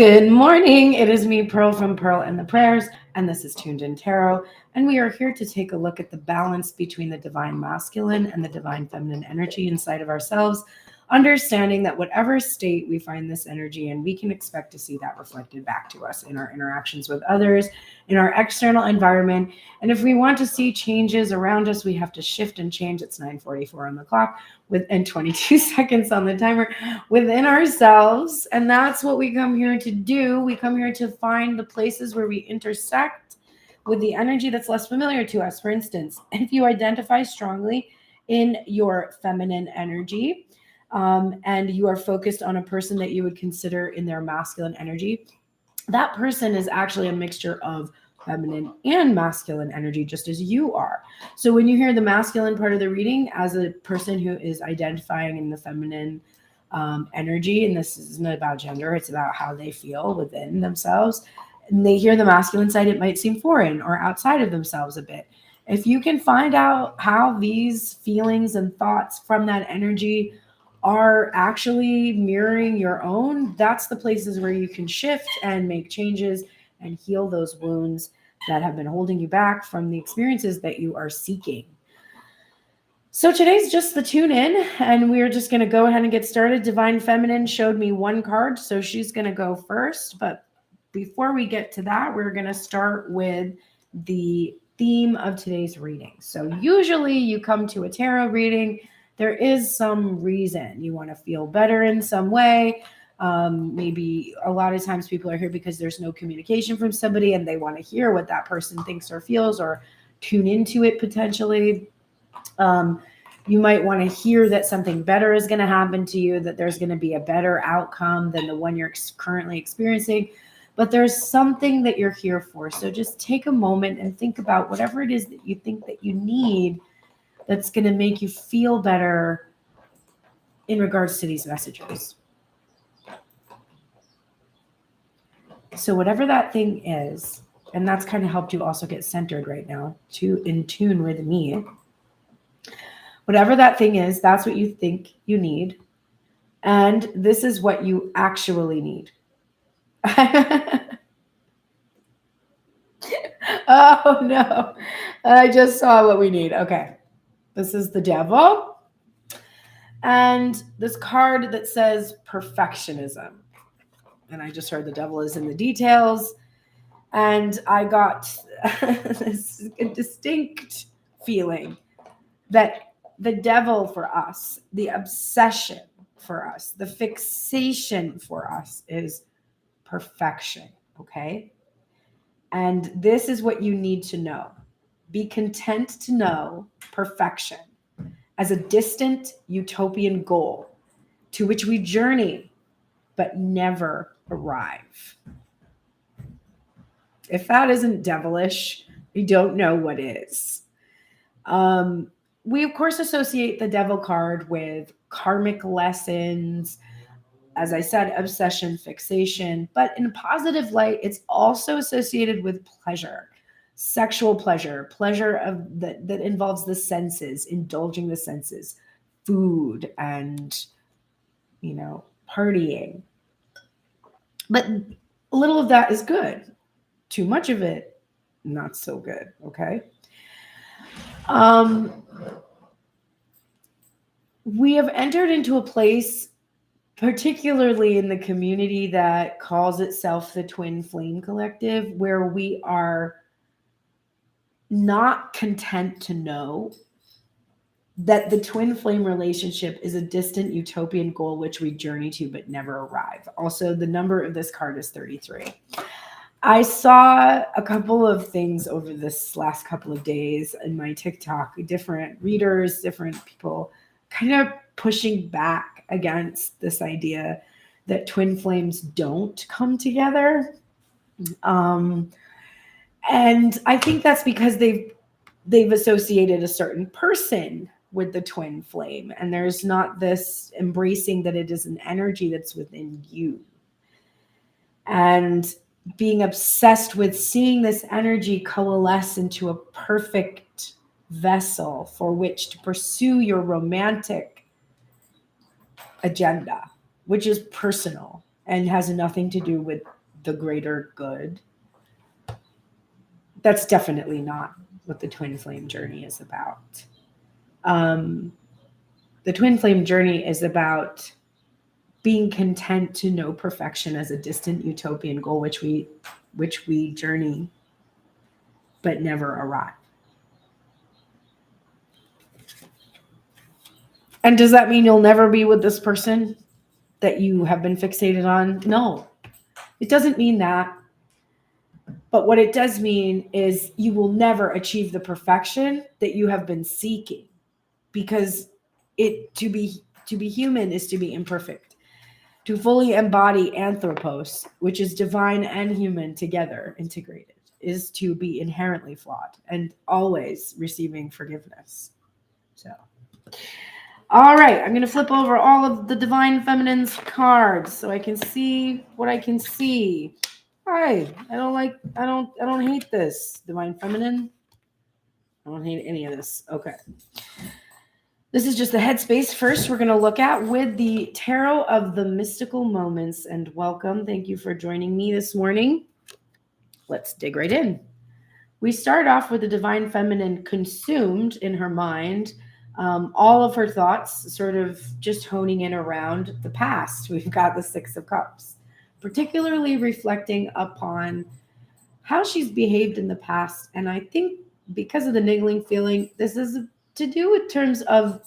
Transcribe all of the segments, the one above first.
Good morning. It is me, Pearl from Pearl and the Prayers, and this is Tuned In Tarot. And we are here to take a look at the balance between the divine masculine and the divine feminine energy inside of ourselves, understanding that whatever state we find this energy in, we can expect to see that reflected back to us in our interactions with others, in our external environment. And if we want to see changes around us, we have to shift and change. It's 9:44 on the clock and 22 seconds on the timer within ourselves. And that's what we come here to do. We come here to find the places where we intersect with the energy that's less familiar to us. For instance, if you identify strongly in your feminine energy, and you are focused on a person that you would consider in their masculine energy, that person is actually a mixture of feminine and masculine energy, just as you are. So when you hear the masculine part of the reading as a person who is identifying in the feminine energy, and this isn't about gender, it's about how they feel within themselves, and they hear the masculine side, it might seem foreign or outside of themselves a bit. If you can find out how these feelings and thoughts from that energy are actually mirroring your own, that's the places where you can shift and make changes and heal those wounds that have been holding you back from the experiences that you are seeking. So today's just the tune in, and we're just going to go ahead and get started. Divine Feminine showed me one card, so she's going to go first. But before we get to that, we're going to start with the theme of today's reading. So usually you come to a tarot reading, there is some reason you want to feel better in some way. Maybe a lot of times people are here because there's no communication from somebody and they want to hear what that person thinks or feels or tune into it potentially. You might want to hear that something better is going to happen to you, that there's going to be a better outcome than the one you're currently experiencing. But there's something that you're here for. So just take a moment and think about whatever it is that you think that you need that's going to make you feel better in regards to these messages. So whatever that thing is, and that's kind of helped you also get centered right now, in tune with me. Whatever that thing is, that's what you think you need. And this is what you actually need. Oh no, I just saw what we need. Okay. This is the Devil. And this card that says perfectionism. And I just heard the devil is in the details. And I got this distinct feeling that the devil for us, the obsession for us, the fixation for us is perfection. Okay. And this is what you need to know. Be content to know perfection as a distant utopian goal to which we journey but never arrive. If that isn't devilish, we don't know what is. We, of course, associate the devil card with karmic lessons, as I said, obsession, fixation, but in a positive light, it's also associated with pleasure. Sexual pleasure that involves the senses, indulging the senses, food and, partying. But a little of that is good. Too much of it, not so good, okay? We have entered into a place, particularly in the community that calls itself the Twin Flame Collective, where we are not content to know that the twin flame relationship is a distant utopian goal which we journey to but never arrive. Also, the number of this card is 33. I saw a couple of things over this last couple of days in my TikTok, different readers, different people kind of pushing back against this idea that twin flames don't come together. And I think that's because they've associated a certain person with the twin flame, and there's not this embracing that it is an energy that's within you. And being obsessed with seeing this energy coalesce into a perfect vessel for which to pursue your romantic agenda, which is personal. and has nothing to do with the greater good. That's definitely not what the twin flame journey is about. The twin flame journey is about being content to know perfection as a distant utopian goal, which we journey but never arrive. And does that mean you'll never be with this person that you have been fixated on? No, it doesn't mean that. But what it does mean is you will never achieve the perfection that you have been seeking, because to be human is to be imperfect. To fully embody anthropos, which is divine and human together integrated, is to be inherently flawed and always receiving forgiveness. So, all right, I'm going to flip over all of the Divine Feminine's cards so I can see what I can see. Hi, I don't hate this, Divine Feminine. I don't hate any of this. Okay. This is just the headspace first we're going to look at with the Tarot of the Mystical Moments. And welcome. Thank you for joining me this morning. Let's dig right in. We start off with the Divine Feminine consumed in her mind. All of her thoughts sort of just honing in around the past. We've got the Six of Cups, particularly reflecting upon how she's behaved in the past. And I think because of the niggling feeling, this is to do with terms of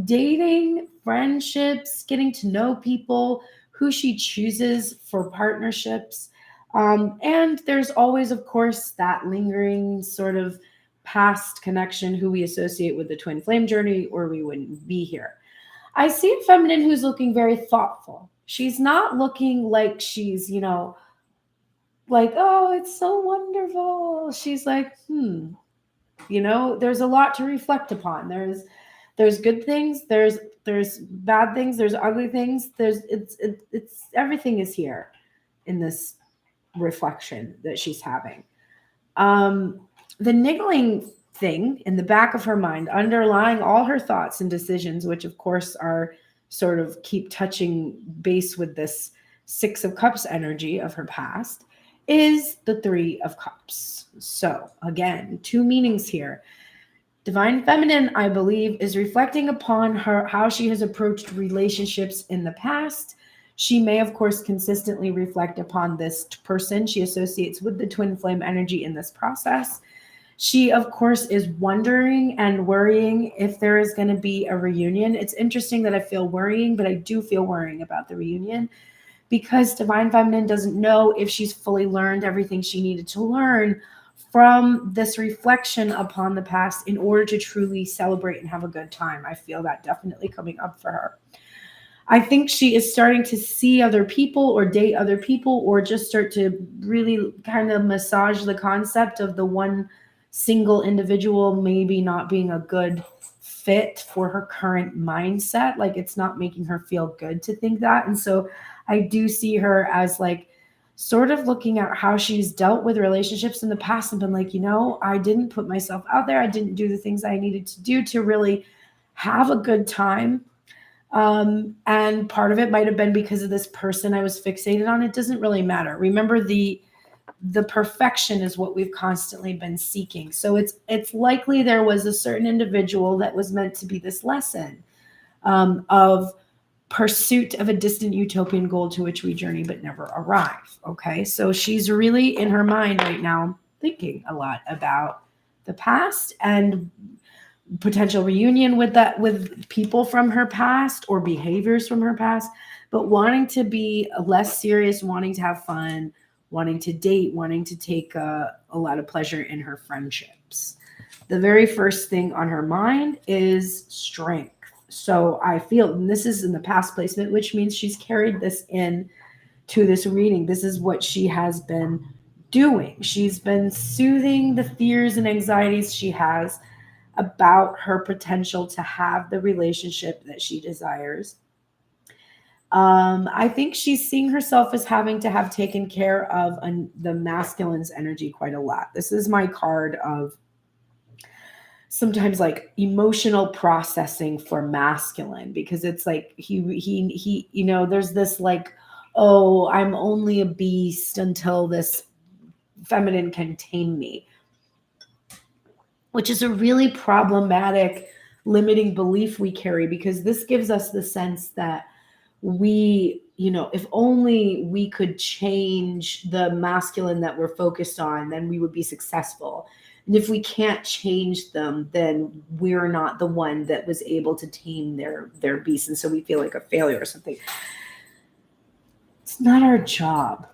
dating, friendships, getting to know people, who she chooses for partnerships. And there's always, of course, that lingering sort of past connection who we associate with the twin flame journey, or we wouldn't be here. I see a feminine who's looking very thoughtful. She's not looking like she's, like, oh, it's so wonderful. She's like, there's a lot to reflect upon. There's good things, there's bad things, there's ugly things, it's everything is here in this reflection that she's having. The niggling thing in the back of her mind, underlying all her thoughts and decisions, which of course are sort of keep touching base with this Six of Cups energy of her past, is the Three of Cups. So again, two meanings here. Divine Feminine, I believe, is reflecting upon how she has approached relationships in the past. She may, of course, consistently reflect upon this person she associates with the twin flame energy in this process. She, of course, is wondering and worrying if there is going to be a reunion. It's interesting that I feel worrying, but I do feel worrying about the reunion, because Divine Feminine doesn't know if she's fully learned everything she needed to learn from this reflection upon the past in order to truly celebrate and have a good time. I feel that definitely coming up for her. I think she is starting to see other people or date other people, or just start to really kind of massage the concept of the one single individual maybe not being a good fit for her current mindset. Like, it's not making her feel good to think that. And so I do see her as like sort of looking at how she's dealt with relationships in the past and been like, I didn't put myself out there. I didn't do the things I needed to do to really have a good time. And part of it might have been because of this person I was fixated on. It doesn't really matter. Remember, the perfection is what we've constantly been seeking. So it's likely there was a certain individual that was meant to be this lesson of pursuit of a distant utopian goal to which we journey but never arrive. Okay, so she's really in her mind right now thinking a lot about the past and potential reunion with people from her past or behaviors from her past, but wanting to be less serious, wanting to have fun, wanting to date, wanting to take a lot of pleasure in her friendships. The very first thing on her mind is strength. So I feel, and this is in the past placement, which means she's carried this in to this reading. This is what she has been doing. She's been soothing the fears and anxieties she has about her potential to have the relationship that she desires. I think she's seeing herself as having to have taken care of the masculine's energy quite a lot. This is my card of sometimes like emotional processing for masculine, because it's like he there's this like oh, I'm only a beast until this feminine can tame me, which is a really problematic limiting belief we carry, because this gives us the sense that we, if only we could change the masculine that we're focused on, then we would be successful. And if we can't change them, then we're not the one that was able to tame their beast. And so we feel like a failure or something. It's not our job.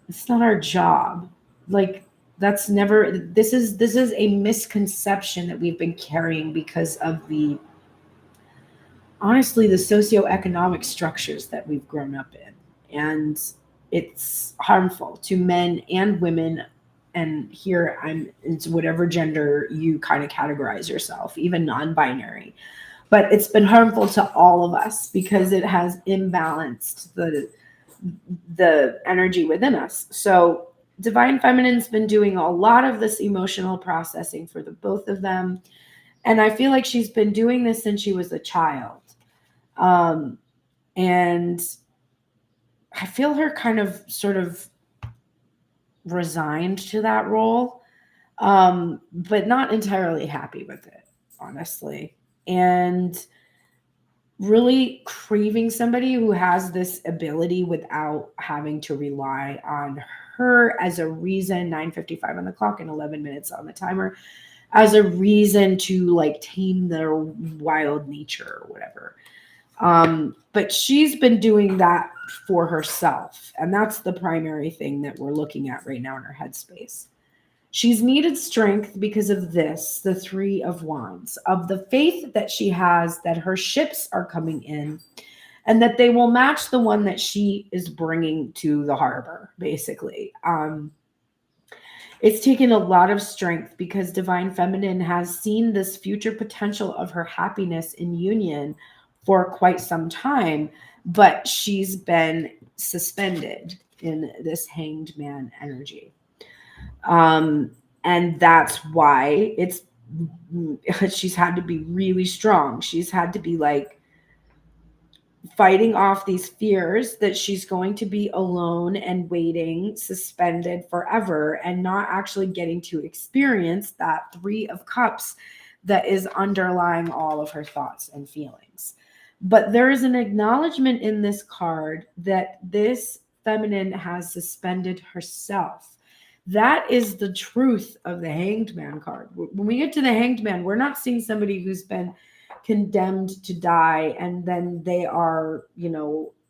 It's not our job. Like, that's never, this is a misconception that we've been carrying because of honestly, the socioeconomic structures that we've grown up in. And it's harmful to men and women. And here it's whatever gender you kind of categorize yourself, even non-binary. But it's been harmful to all of us because it has imbalanced the energy within us. So Divine Feminine's been doing a lot of this emotional processing for the both of them. And I feel like she's been doing this since she was a child. And I feel her kind of sort of resigned to that role, but not entirely happy with it, honestly. And really craving somebody who has this ability without having to rely on her as a reason, 9:55 on the clock and 11 minutes on the timer, as a reason to like tame their wild nature or whatever. But she's been doing that for herself. And that's the primary thing that we're looking at right now in her headspace. She's needed strength because of this, the Three of Wands, of the faith that she has that her ships are coming in and that they will match the one that she is bringing to the harbor, basically. It's taken a lot of strength because Divine Feminine has seen this future potential of her happiness in union for quite some time, but she's been suspended in this Hanged Man energy. And that's why she's had to be really strong. She's had to be like fighting off these fears that she's going to be alone and waiting, suspended forever, and not actually getting to experience that Three of Cups that is underlying all of her thoughts and feelings. But there is an acknowledgement in this card that this feminine has suspended herself. That is the truth of the Hanged Man card. When we get to the Hanged Man, we're not seeing somebody who's been condemned to die and then they are,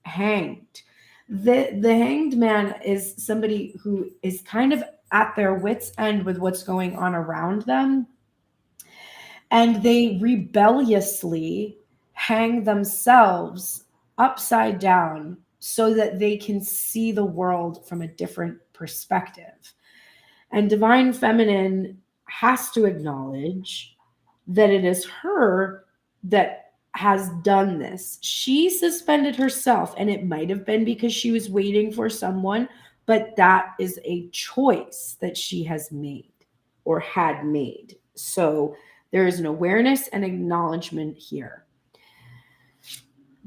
hanged. The Hanged Man is somebody who is kind of at their wits' end with what's going on around them. And they rebelliously hang themselves upside down so that they can see the world from a different perspective. And Divine Feminine has to acknowledge that it is her that has done this. She suspended herself, and it might have been because she was waiting for someone, but that is a choice that she has made or had made. So there is an awareness and acknowledgement here.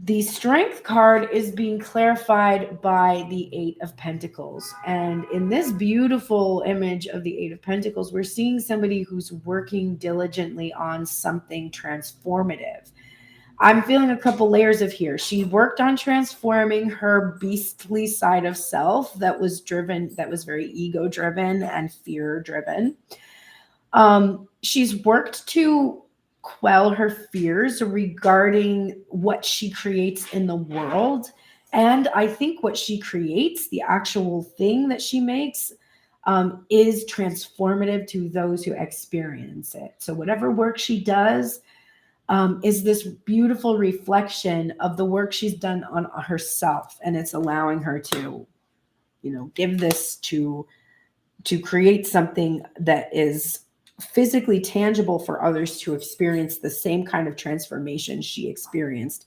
The Strength card is being clarified by the Eight of Pentacles. And in this beautiful image of the Eight of Pentacles, we're seeing somebody who's working diligently on something transformative. I'm feeling a couple layers of here. She worked on transforming her beastly side of self that was very ego driven and fear driven. She's worked to quell her fears regarding what she creates in the world. And I think what she creates, the actual thing that she makes, is transformative to those who experience it. So whatever work she does is this beautiful reflection of the work she's done on herself. And it's allowing her to, give this to create something that is physically tangible for others to experience the same kind of transformation she experienced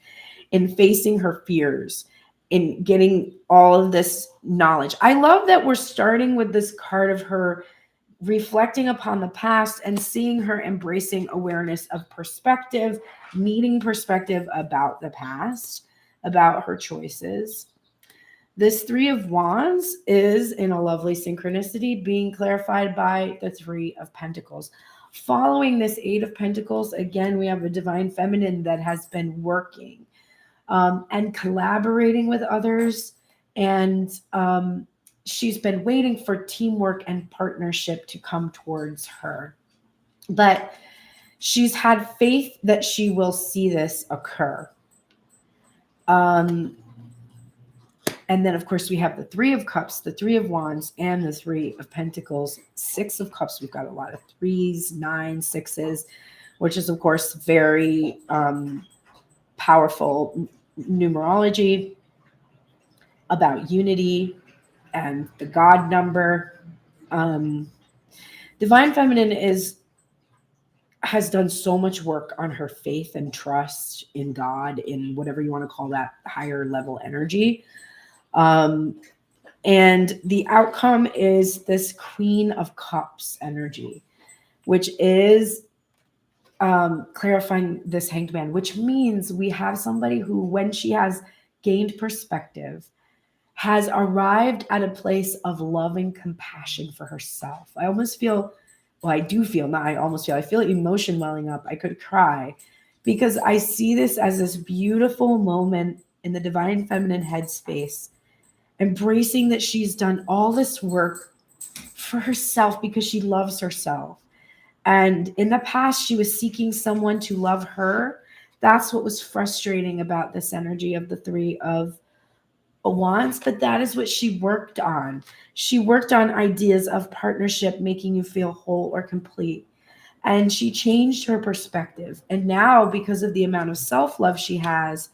in facing her fears, in getting all of this knowledge. I love that we're starting with this card of her reflecting upon the past and seeing her embracing awareness of perspective, needing perspective about the past, about her choices. This Three of Wands is in a lovely synchronicity being clarified by the Three of Pentacles. Following this Eight of Pentacles, again, we have a divine feminine that has been working and collaborating with others. And she's been waiting for teamwork and partnership to come towards her. But she's had faith that she will see this occur. And then, of course, we have the Three of Cups, the Three of Wands, and the Three of Pentacles. Six of Cups, we've got a lot of threes, nines, sixes, which is, of course, very powerful numerology about unity and the God number. Divine Feminine has done so much work on her faith and trust in God, in whatever you want to call that higher level energy. And the outcome is this Queen of Cups energy, which is clarifying this Hanged Man, which means we have somebody who, when she has gained perspective, has arrived at a place of loving compassion for herself. I almost feel, well, I do feel, not I almost feel, I feel emotion welling up. I could cry because I see this as this beautiful moment in the divine feminine headspace, embracing that she's done all this work for herself because she loves herself. And in the past, she was seeking someone to love her. That's what was frustrating about this energy of the Three of Wands, but that is what she worked on. She worked on ideas of partnership, making you feel whole or complete. And she changed her perspective. And now, because of the amount of self-love she has,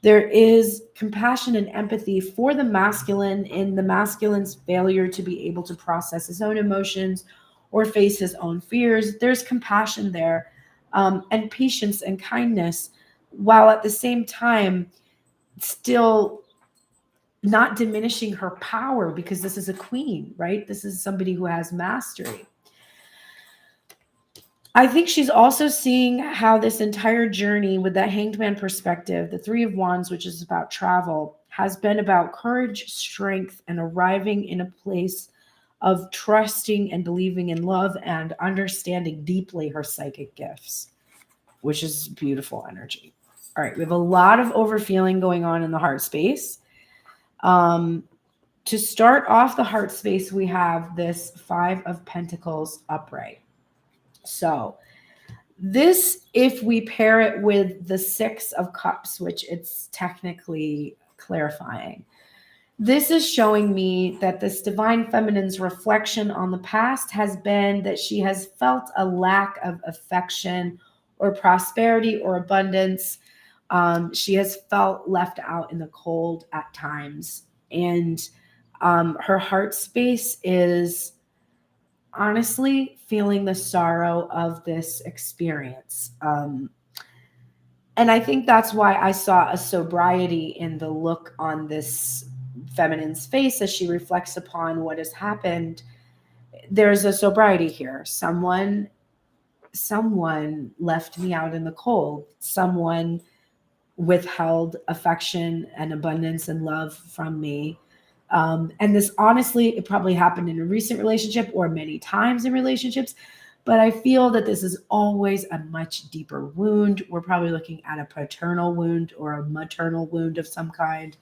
there is compassion and empathy for the masculine in the masculine's failure to be able to process his own emotions or face his own fears. There's compassion there, and patience and kindness, while at the same time still not diminishing her power, because this is a queen, right? This is somebody who has mastery. I think she's also seeing how this entire journey with that Hanged Man perspective, the Three of Wands, which is about travel, has been about courage, strength, and arriving in a place of trusting and believing in love and understanding deeply her psychic gifts, which is beautiful energy. All right, we have a lot of overfeeling going on in the heart space. To start off the heart space, we have this Five of Pentacles upright. So this, if we pair it with the Six of Cups, which it's technically clarifying, this is showing me that this divine feminine's reflection on the past has been that she has felt a lack of affection or prosperity or abundance. She has felt left out in the cold at times. And her heart space is honestly feeling the sorrow of this experience. And I think that's why I saw a sobriety in the look on this feminine's face as she reflects upon what has happened. There's a sobriety here. Someone left me out in the cold. Someone withheld affection and abundance and love from me. And this, honestly, it probably happened in a recent relationship or many times in relationships, but I feel that this is always a much deeper wound. We're probably looking at a paternal wound or a maternal wound of some kind.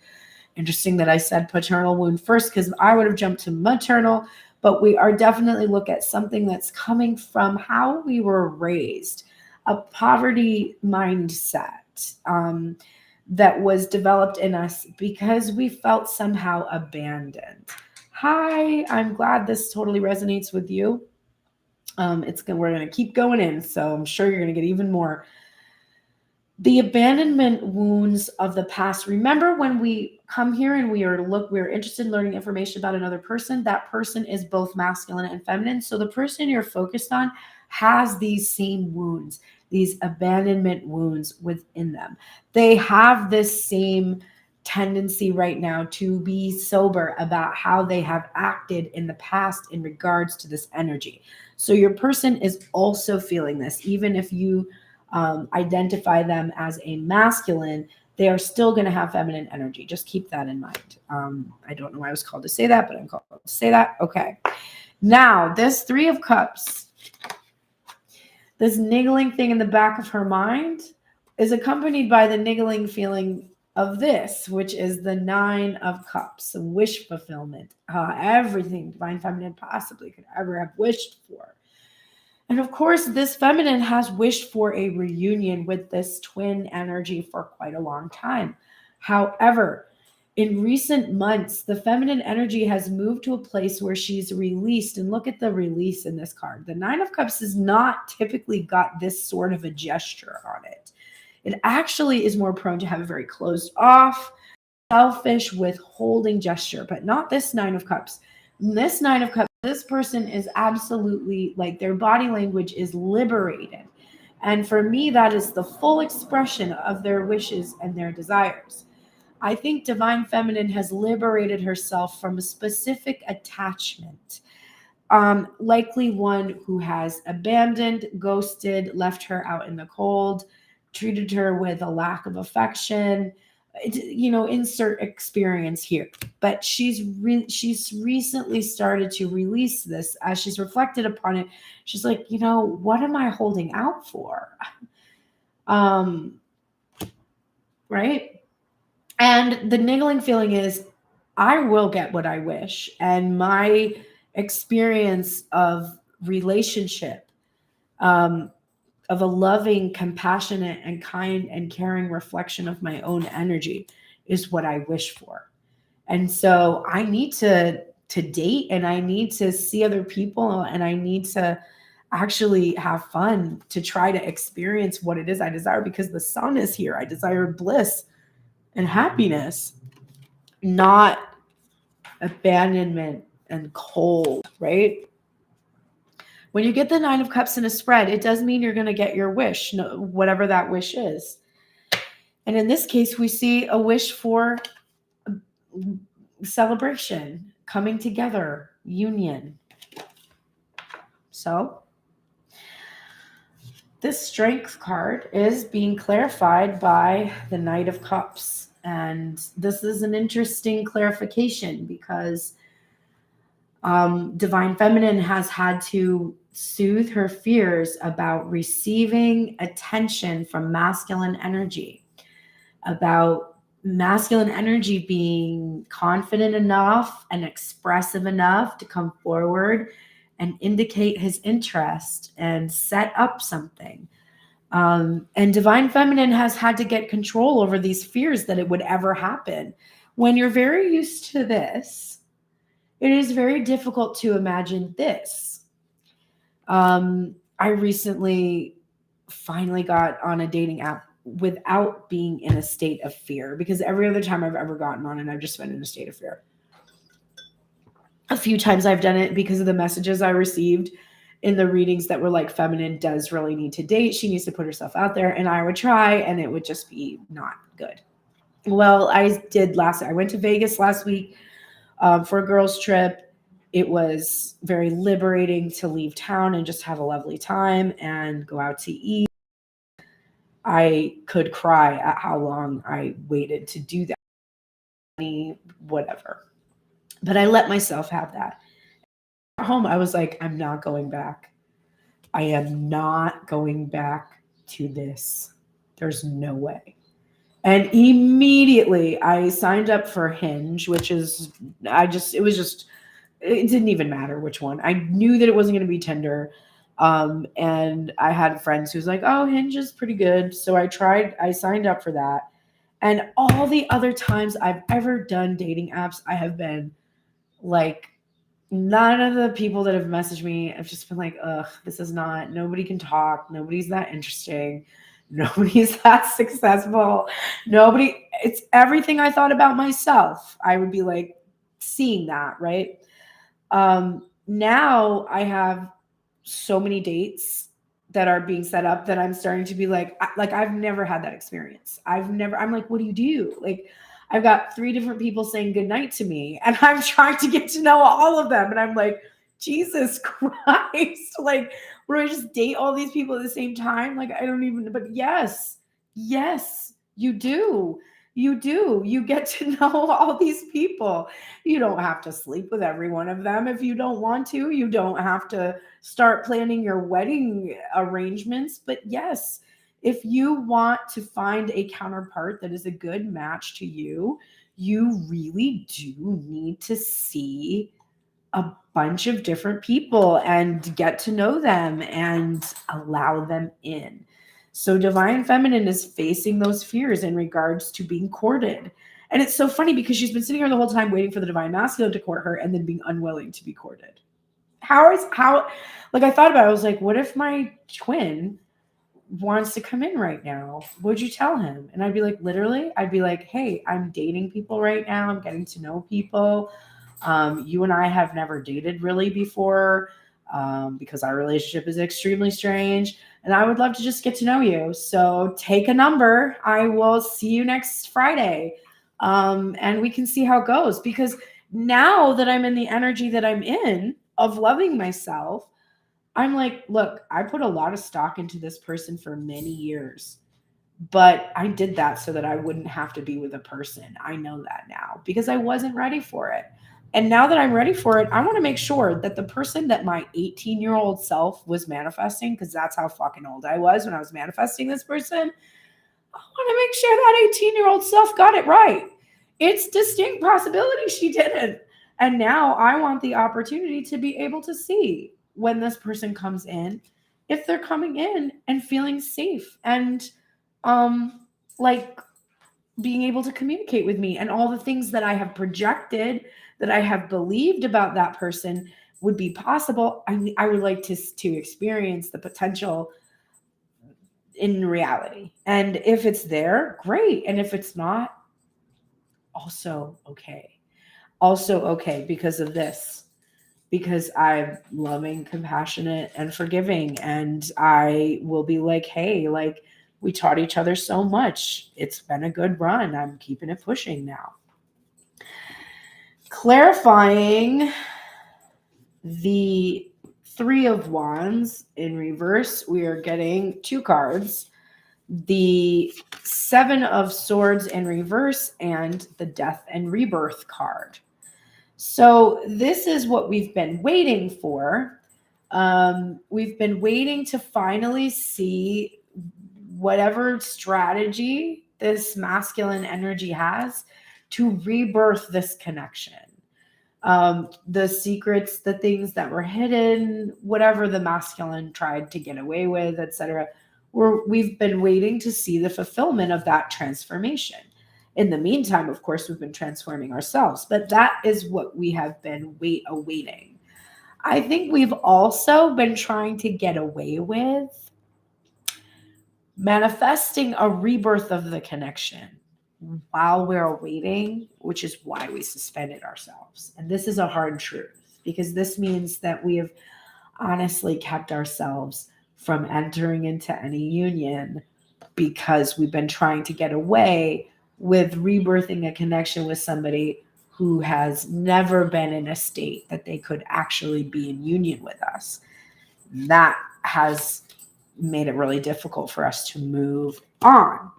Interesting that I said paternal wound first, because I would have jumped to maternal, but we are definitely look at something that's coming from how we were raised, a poverty mindset that was developed in us because we felt somehow abandoned. Hi, I'm glad this totally resonates with you. We're going to keep going in, so I'm sure you're going to get even more. The abandonment wounds of the past. Remember when we come here and we're interested in learning information about another person, that person is both masculine and feminine. So the person you're focused on has these same wounds, these abandonment wounds within them. They have this same tendency right now to be sober about how they have acted in the past in regards to this energy. So your person is also feeling this, even if you identify them as a masculine, they are still going to have feminine energy. Just keep that in mind. I don't know why I was called to say that, but I'm called to say that. Okay. Now, this Three of Cups, this niggling thing in the back of her mind is accompanied by the niggling feeling of this, which is the Nine of Cups, wish fulfillment, everything divine feminine possibly could ever have wished for. And of course, this feminine has wished for a reunion with this twin energy for quite a long time. However, in recent months, the feminine energy has moved to a place where she's released. And look at the release in this card. The Nine of Cups has not typically got this sort of a gesture on it. It actually is more prone to have a very closed off, selfish, withholding gesture, but not this Nine of Cups. This Nine of Cups, this person is absolutely, like, their body language is liberated. And for me, that is the full expression of their wishes and their desires. I think divine feminine has liberated herself from a specific attachment, likely one who has abandoned, ghosted, left her out in the cold, treated her with a lack of affection. Insert experience here. But she's recently started to release this. As she's reflected upon it, she's like, what am I holding out for? Right? And the niggling feeling is, I will get what I wish. And my experience of relationship, of a loving, compassionate, and kind and caring reflection of my own energy is what I wish for. And so I need to date, and I need to see other people, and I need to actually have fun to try to experience what it is I desire, because the sun is here. I desire bliss and happiness, not abandonment and cold, right? When you get the Nine of Cups in a spread, it does mean you're going to get your wish, whatever that wish is. And in this case, we see a wish for celebration, coming together, union. So this Strength card is being clarified by the Knight of Cups. And this is an interesting clarification because divine feminine has had to soothe her fears about receiving attention from masculine energy, about masculine energy being confident enough and expressive enough to come forward and indicate his interest and set up something. And divine feminine has had to get control over these fears that it would ever happen. When you're very used to this, it is very difficult to imagine this. I recently finally got on a dating app without being in a state of fear, because every other time I've ever gotten on it, I've just been in a state of fear. A few times I've done it because of the messages I received in the readings that were like, feminine does really need to date. She needs to put herself out there. And I would try, and it would just be not good. Well, I went to Vegas last week for a girls' trip. It was very liberating to leave town and just have a lovely time and go out to eat. I could cry at how long I waited to do that. Whatever. But I let myself have that. At home, I was like, I'm not going back. I am not going back to this. There's no way. And immediately I signed up for Hinge, which is, it didn't even matter which one. I knew that it wasn't going to be Tinder. And I had friends who's like, oh, Hinge is pretty good. So I signed up for that. And all the other times I've ever done dating apps, I have been like, none of the people that have messaged me have just been like, ugh, nobody can talk. Nobody's that interesting. Nobody's that successful. It's everything I thought about myself. I would be like seeing that, right? Now I have so many dates that are being set up that I'm starting to be like I've never had that experience. I'm like, what do you do? Like, I've got 3 different people saying goodnight to me, and I'm trying to get to know all of them. And I'm like, Jesus Christ, like, would I just date all these people at the same time? Like, I don't even, but yes, You do. You do. You get to know all these people. You don't have to sleep with every one of them if you don't want to. You don't have to start planning your wedding arrangements. But yes, if you want to find a counterpart that is a good match to you, you really do need to see a bunch of different people and get to know them and allow them in. So divine feminine is facing those fears in regards to being courted. And it's so funny because she's been sitting here the whole time waiting for the divine masculine to court her and then being unwilling to be courted. Like I thought about it, I was like, what if my twin wants to come in right now? Would you tell him? And I'd be like, literally, I'd be like, hey, I'm dating people right now. I'm getting to know people. You and I have never dated really before because our relationship is extremely strange. And I would love to just get to know you. So take a number. I will see you next Friday. And we can see how it goes. Because now that I'm in the energy that I'm in of loving myself, I'm like, look, I put a lot of stock into this person for many years. But I did that so that I wouldn't have to be with a person. I know that now because I wasn't ready for it. And now that I'm ready for it, I want to make sure that the person that my 18-year-old self was manifesting, because that's how fucking old I was when I was manifesting this person, I want to make sure that 18-year-old self got it right. It's distinct possibility she didn't. And now I want the opportunity to be able to see when this person comes in, if they're coming in and feeling safe and like being able to communicate with me, and all the things that I have projected, that I have believed about that person would be possible. I would like to experience the potential in reality. And if it's there, great. And if it's not, also okay. Also okay because of this. Because I'm loving, compassionate, and forgiving. And I will be like, hey, like, we taught each other so much. It's been a good run. I'm keeping it pushing now. Clarifying the Three of Wands in reverse, we are getting two cards. The Seven of Swords in reverse and the Death and Rebirth card. So this is what we've been waiting for. We've been waiting to finally see whatever strategy this masculine energy has to rebirth this connection. The secrets, the things that were hidden, whatever the masculine tried to get away with, etc. We've been waiting to see the fulfillment of that transformation. In the meantime, of course, we've been transforming ourselves, but that is what we have been awaiting. I think we've also been trying to get away with manifesting a rebirth of the connection while we're waiting, which is why we suspended ourselves. And this is a hard truth because this means that we have honestly kept ourselves from entering into any union because we've been trying to get away with rebirthing a connection with somebody who has never been in a state that they could actually be in union with us. That has made it really difficult for us to move on.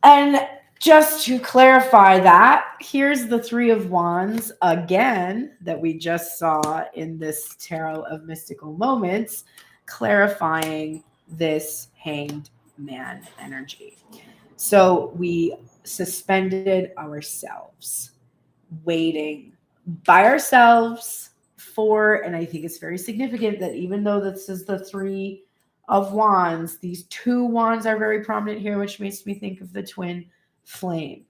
And just to clarify that, here's the Three of Wands again that we just saw in this Tarot of Mystical Moments, clarifying this Hanged Man energy. So we suspended ourselves, waiting by ourselves for, and I think it's very significant that even though this is the Three of Wands, these two wands are very prominent here, which makes me think of the twin flame.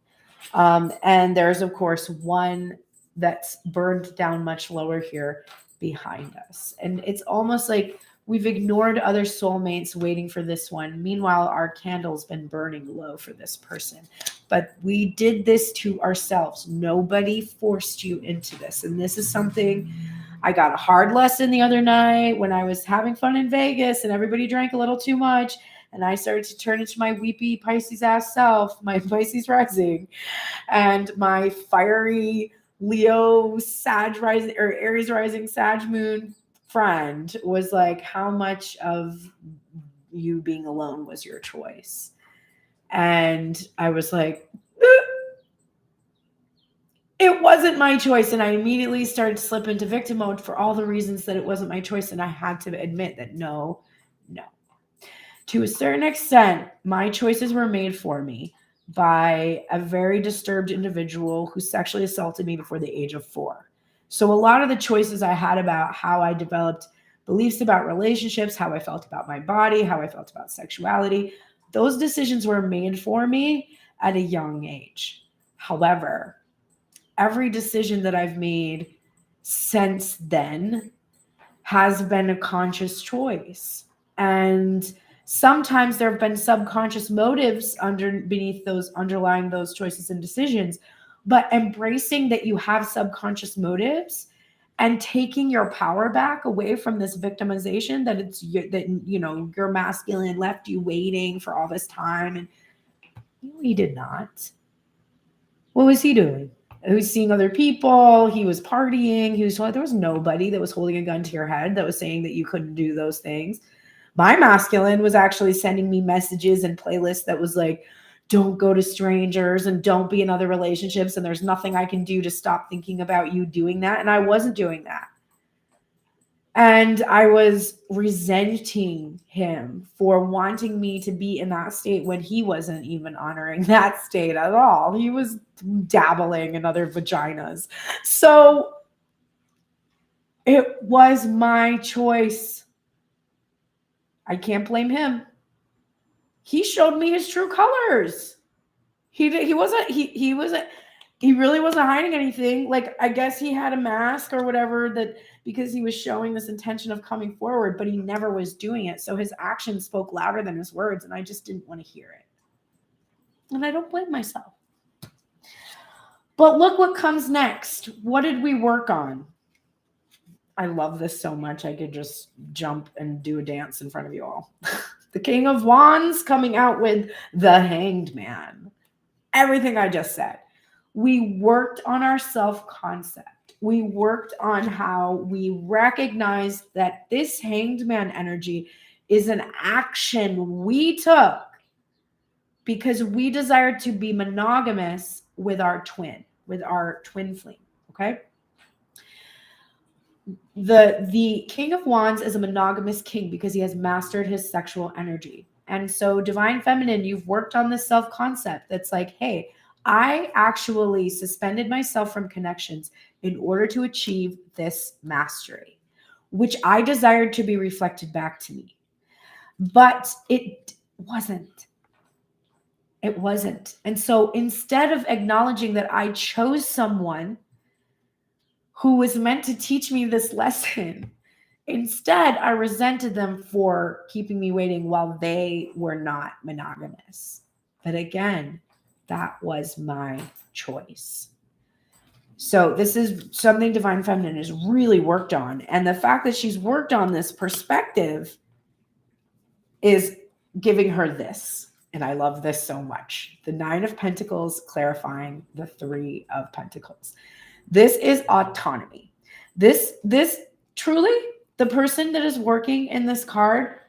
And there's, of course, one that's burned down much lower here behind us. And it's almost like we've ignored other soulmates waiting for this one. Meanwhile, our candle's been burning low for this person. But we did this to ourselves. Nobody forced you into this. And this is something I got a hard lesson the other night when I was having fun in Vegas and everybody drank a little too much. And I started to turn into my weepy Pisces ass self, my Pisces rising, and my fiery Leo Sag rising or Aries rising Sag moon friend was like, how much of you being alone was your choice? And I was like, it wasn't my choice. And I immediately started to slip into victim mode for all the reasons that it wasn't my choice. And I had to admit that no. To a certain extent, my choices were made for me by a very disturbed individual who sexually assaulted me before the age of 4. So a lot of the choices I had about how I developed beliefs about relationships, how I felt about my body, how I felt about sexuality, those decisions were made for me at a young age. However, every decision that I've made since then has been a conscious choice. And sometimes there have been subconscious motives beneath those, underlying those choices and decisions. But embracing that you have subconscious motives and taking your power back away from this victimization that your masculine left you waiting for all this time, and he did not. What was he doing? He was seeing other people. He was partying. There was nobody that was holding a gun to your head that was saying that you couldn't do those things. My masculine was actually sending me messages and playlists that was like, don't go to strangers and don't be in other relationships. And there's nothing I can do to stop thinking about you doing that. And I wasn't doing that. And I was resenting him for wanting me to be in that state when he wasn't even honoring that state at all. He was dabbling in other vaginas. So it was my choice. I can't blame him. He showed me his true colors. He really wasn't hiding anything. Like, I guess he had a mask or whatever, that because he was showing this intention of coming forward, but he never was doing it. So his actions spoke louder than his words, and I just didn't want to hear it. And I don't blame myself. But look what comes next. What did we work on? I love this so much. I could just jump and do a dance in front of you all. The King of Wands coming out with the Hanged Man. Everything I just said. We worked on our self-concept. We worked on how we recognized that this Hanged Man energy is an action we took because we desired to be monogamous with our twin flame. Okay? The King of Wands is a monogamous king because he has mastered his sexual energy. And so Divine Feminine, you've worked on this self-concept that's like, hey, I actually suspended myself from connections in order to achieve this mastery, which I desired to be reflected back to me. But it wasn't. It wasn't. And so instead of acknowledging that I chose someone who was meant to teach me this lesson, instead, I resented them for keeping me waiting while they were not monogamous. But again, that was my choice. So this is something Divine Feminine has really worked on. And the fact that she's worked on this perspective is giving her this. And I love this so much. The 9 of Pentacles clarifying the 3 of Pentacles. This is autonomy. This truly, the person that is working in this card,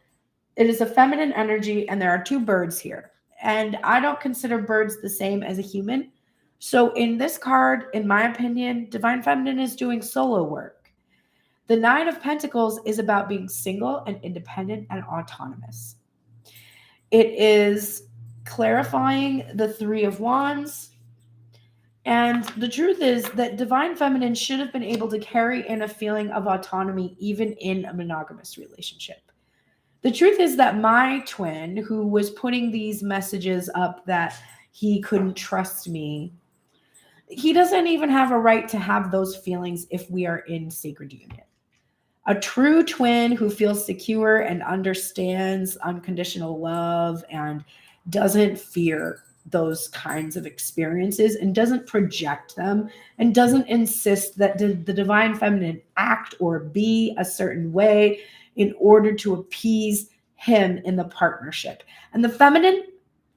it is a feminine energy, and there are 2 birds here. And I don't consider birds the same as a human. So in this card, in my opinion, Divine Feminine is doing solo work. The 9 of Pentacles is about being single and independent and autonomous. It is clarifying the 3 of Wands. And the truth is that Divine Feminine should have been able to carry in a feeling of autonomy even in a monogamous relationship. The truth is that my twin, who was putting these messages up that he couldn't trust me, he doesn't even have a right to have those feelings if we are in sacred union. A true twin who feels secure and understands unconditional love and doesn't fear those kinds of experiences and doesn't project them and doesn't insist that the Divine Feminine act or be a certain way in order to appease him in the partnership. And the feminine,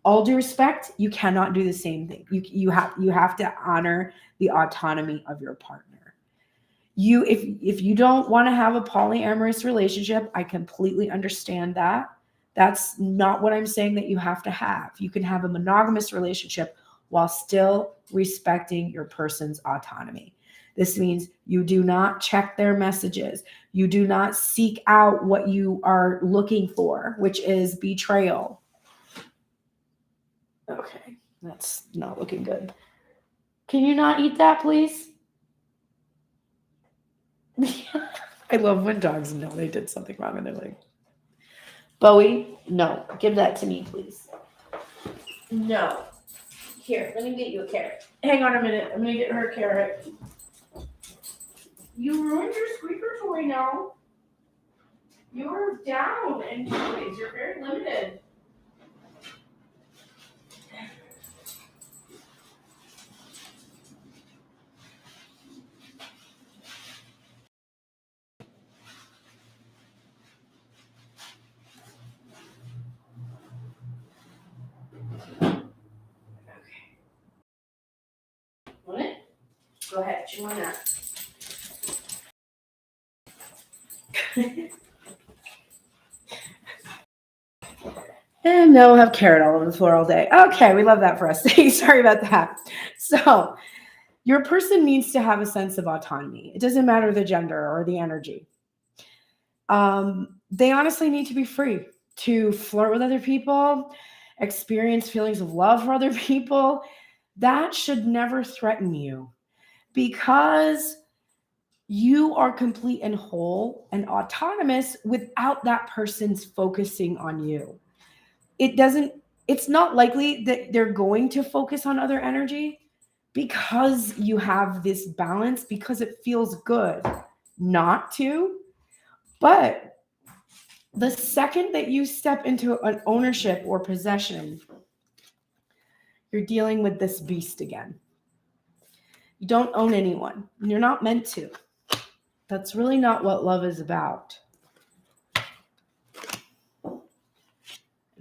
all due respect, you cannot do the same thing. You have to honor the autonomy of your partner. If you don't want to have a polyamorous relationship, I completely understand that. That's not what I'm saying that you have to have. You can have a monogamous relationship while still respecting your person's autonomy. This means you do not check their messages. You do not seek out what you are looking for, which is betrayal. Okay, that's not looking good. Can you not eat that, please? I love when dogs know they did something wrong and they're like, Bowie, no, give that to me, please. No. Here, let me get you a carrot. Hang on a minute. I'm going to get her a carrot. You ruined your squeaker toy now. You're down in toys. You're very limited. Want it? Go ahead, chew on that. And now we'll have carrot all over the floor all day. Okay, we love that for us. Sorry about that. So your person needs to have a sense of autonomy. It doesn't matter the gender or the energy. They honestly need to be free to flirt with other people, experience feelings of love for other people. That should never threaten you, because you are complete and whole and autonomous without that person's focusing on you. It's not likely that they're going to focus on other energy, because you have this balance, because it feels good not to. But the second that you step into an ownership or possession, you're dealing with this beast again. You don't own anyone. You're not meant to. That's really not what love is about.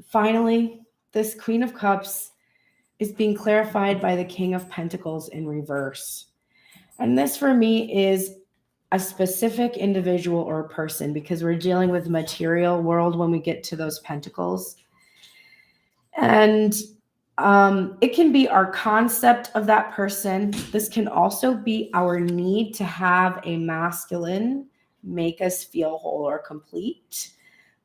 Finally, this Queen of Cups is being clarified by the King of Pentacles in reverse. And this for me is a specific individual or person, because we're dealing with material world when we get to those pentacles. And it can be our concept of that person. This can also be our need to have a masculine make us feel whole or complete,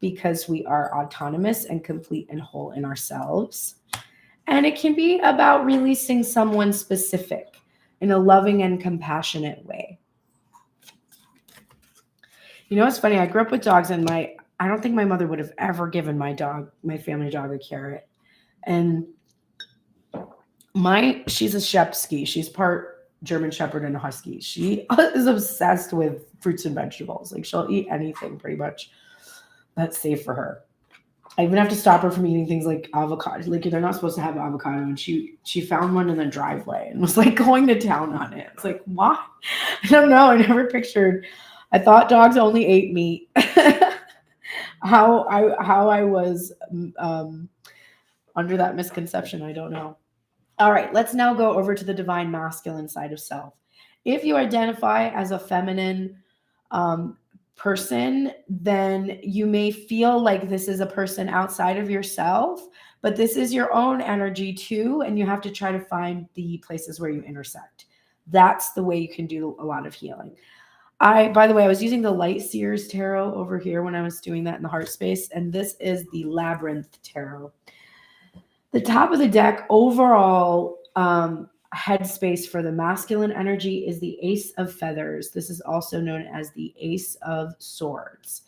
because we are autonomous and complete and whole in ourselves. And it can be about releasing someone specific in a loving and compassionate way. You know, it's funny. I grew up with dogs, and I don't think my mother would have ever given my family dog, a carrot. And she's a Shepsky. She's part German Shepherd and a Husky. She is obsessed with fruits and vegetables. Like, she'll eat anything pretty much that's safe for her. I even have to stop her from eating things like avocado. Like, they're not supposed to have avocado. And she found one in the driveway and was like going to town on it. It's like, why? I don't know. I never pictured. I thought dogs only ate meat. How I was under that misconception, I don't know. All right, let's now go over to the divine masculine side of self. If you identify as a feminine person, then you may feel like this is a person outside of yourself, but this is your own energy too, and you have to try to find the places where you intersect. That's the way you can do a lot of healing. By the way, I was using the Light Seers Tarot over here when I was doing that in the heart space, and this is the Labyrinth Tarot. The top of the deck overall headspace for the masculine energy is the Ace of Feathers. This is also known as the Ace of Swords.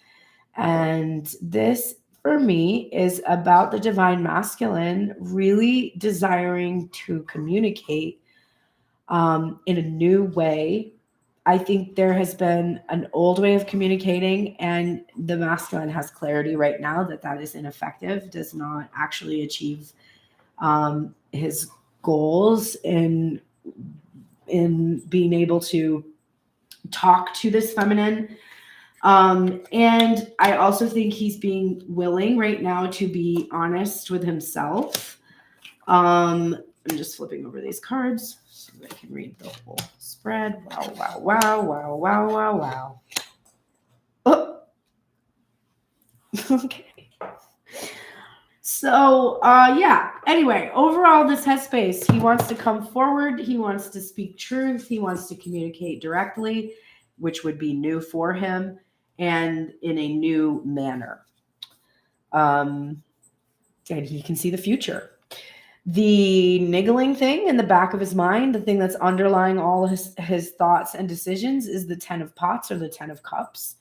And this, for me, is about the divine masculine really desiring to communicate in a new way. I think there has been an old way of communicating, and the masculine has clarity right now that is ineffective, does not actually achieve his goals in being able to talk to this feminine. And I also think he's being willing right now to be honest with himself. I'm just flipping over these cards so that I can read the whole spread. Wow, wow, wow, wow, wow, wow, wow. Oh. Okay. So, anyway, overall, this headspace, he wants to come forward. He wants to speak truth. He wants to communicate directly, which would be new for him and in a new manner. And he can see the future. The niggling thing in the back of his mind, the thing that's underlying all his thoughts and decisions, is the 10 of Pots or the 10 of Cups.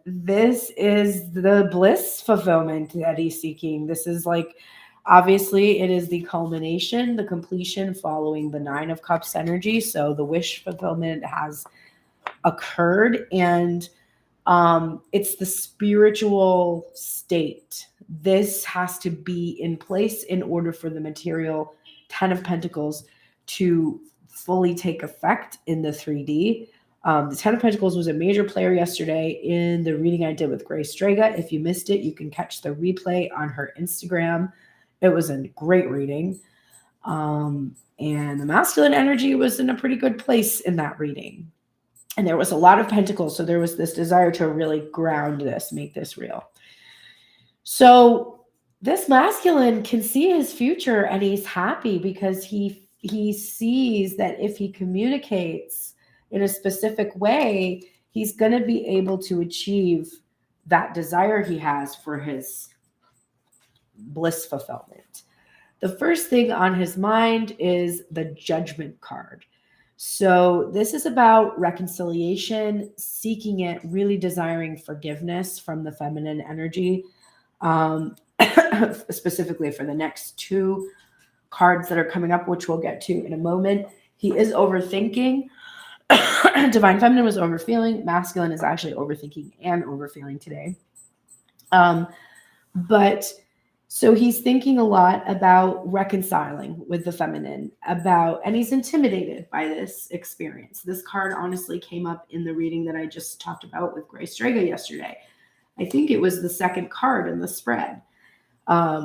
This is the bliss fulfillment that he's seeking. This is like, obviously, it is the culmination, the completion following the 9 of Cups energy. So the wish fulfillment has occurred, and it's the spiritual state. This has to be in place in order for the material 10 of Pentacles to fully take effect in the 3D. The 10 of Pentacles was a major player yesterday in the reading I did with Grace Strega. If you missed it, you can catch the replay on her Instagram. It was a great reading. And the masculine energy was in a pretty good place in that reading. And there was a lot of Pentacles. So there was this desire to really ground this, make this real. So this masculine can see his future, and he's happy because he sees that if he communicates in a specific way, he's going to be able to achieve that desire he has for his bliss fulfillment. The first thing on his mind is the Judgment card. So this is about reconciliation, seeking it, really desiring forgiveness from the feminine energy, specifically for the next 2 cards that are coming up, which we'll get to in a moment. He is overthinking. Divine Feminine was overfeeling. Masculine is actually overthinking and overfeeling today. But so he's thinking a lot about reconciling with the feminine, and he's intimidated by this experience. This card honestly came up in the reading that I just talked about with Grace Strega yesterday. I think it was the second card in the spread,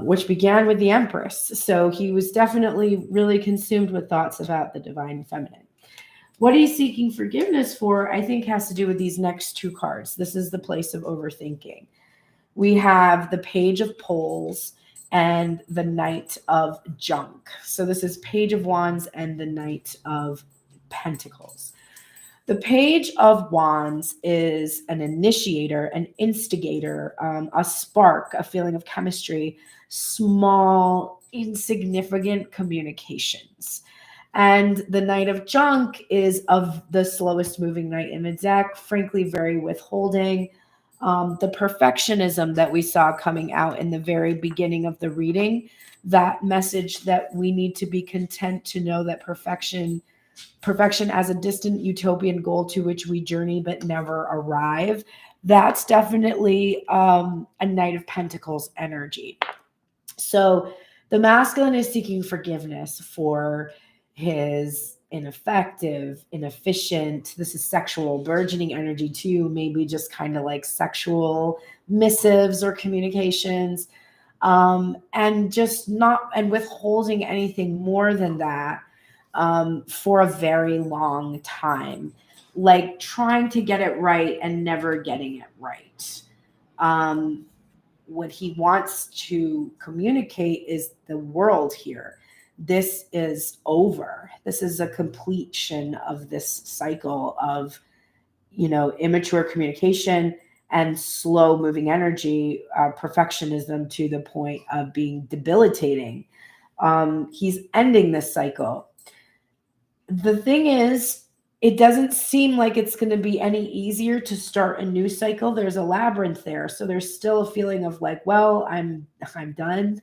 which began with the Empress. So he was definitely really consumed with thoughts about the Divine Feminine. What he's seeking forgiveness for, I think, has to do with these next 2 cards. This is the place of overthinking. We have the Page of Poles and the Knight of Junk. So this is Page of Wands and the Knight of Pentacles. The Page of Wands is an initiator, an instigator, a spark, a feeling of chemistry, small, insignificant communications. And the Knight of Junk is of the slowest moving knight in the deck, frankly, very withholding. The perfectionism that we saw coming out in the very beginning of the reading, that message that we need to be content to know that perfection as a distant utopian goal to which we journey but never arrive, that's definitely a Knight of Pentacles energy. So the masculine is seeking forgiveness for his ineffective, inefficient, this is sexual burgeoning energy too, maybe just kind of like sexual missives or communications, and just not, and withholding anything more than that for a very long time, like trying to get it right and never getting it right. What he wants to communicate is the world here. This is over. This is a completion of this cycle of, immature communication and slow moving energy, perfectionism to the point of being debilitating. He's ending this cycle. The thing is, it doesn't seem like it's going to be any easier to start a new cycle. There's a labyrinth there. So there's still a feeling of like, well, I'm done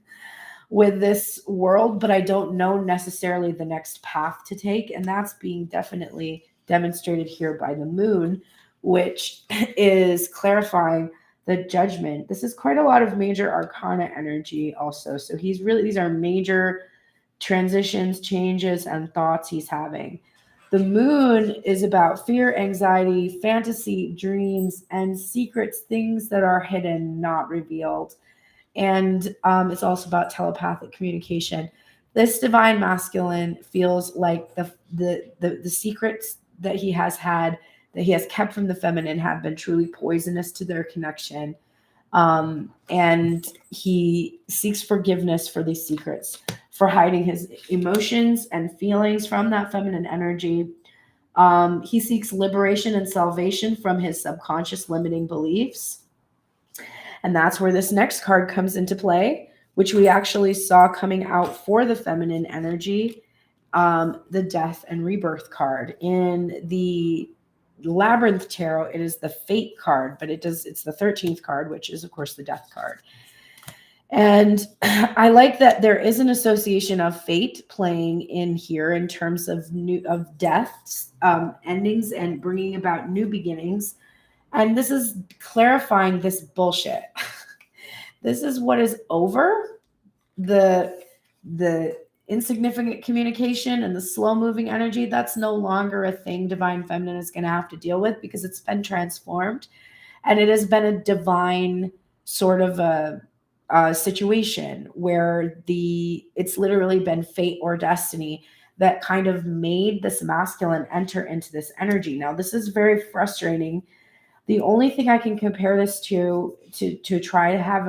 with this world, but I don't know necessarily the next path to take. And that's being definitely demonstrated here by the moon, which is clarifying the Judgment. This is quite a lot of major arcana energy also. So these are major transitions, changes, and thoughts he's having. The moon is about fear, anxiety, fantasy, dreams, and secrets, things that are hidden, not revealed. And it's also about telepathic communication. This divine masculine feels like the secrets that he has had, that he has kept from the feminine, have been truly poisonous to their connection. And he seeks forgiveness for these secrets, for hiding his emotions and feelings from that feminine energy. He seeks liberation and salvation from his subconscious limiting beliefs. And that's where this next card comes into play, which we actually saw coming out for the feminine energy, the Death and Rebirth card. In the Labyrinth tarot, it is the Fate card, but it's the 13th card, which is of course the Death card. And I like that there is an association of fate playing in here in terms of deaths, endings, and bringing about new beginnings. And this is clarifying this bullshit. This is what is over. The insignificant communication and the slow moving energy, that's no longer a thing Divine Feminine is going to have to deal with, because it's been transformed, and it has been a divine sort of a situation where it's literally been fate or destiny that kind of made this masculine enter into this energy. Now, this is very frustrating. The only thing I can compare this to try to have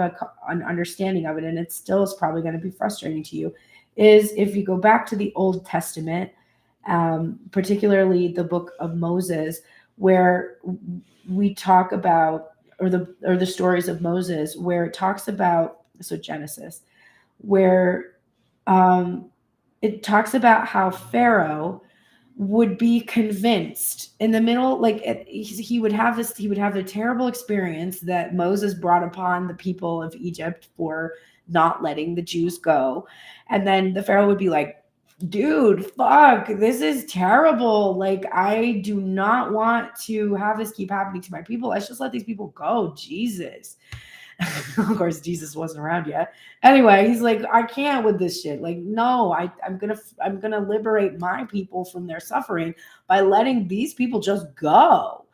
an understanding of it, and it still is probably going to be frustrating to you, is if you go back to the Old Testament, particularly the book of Moses, where we talk about, or the stories of Moses, where it talks about, so Genesis, where it talks about how Pharaoh would be convinced in the middle, like he would have a terrible experience that Moses brought upon the people of Egypt for not letting the Jews go. And then the Pharaoh would be like, dude, fuck, this is terrible. Like, I do not want to have this keep happening to my people. Let's just let these people go. Jesus. Of course, Jesus wasn't around yet. Anyway, he's like, I can't with this shit. Like, no, I'm gonna liberate my people from their suffering by letting these people just go.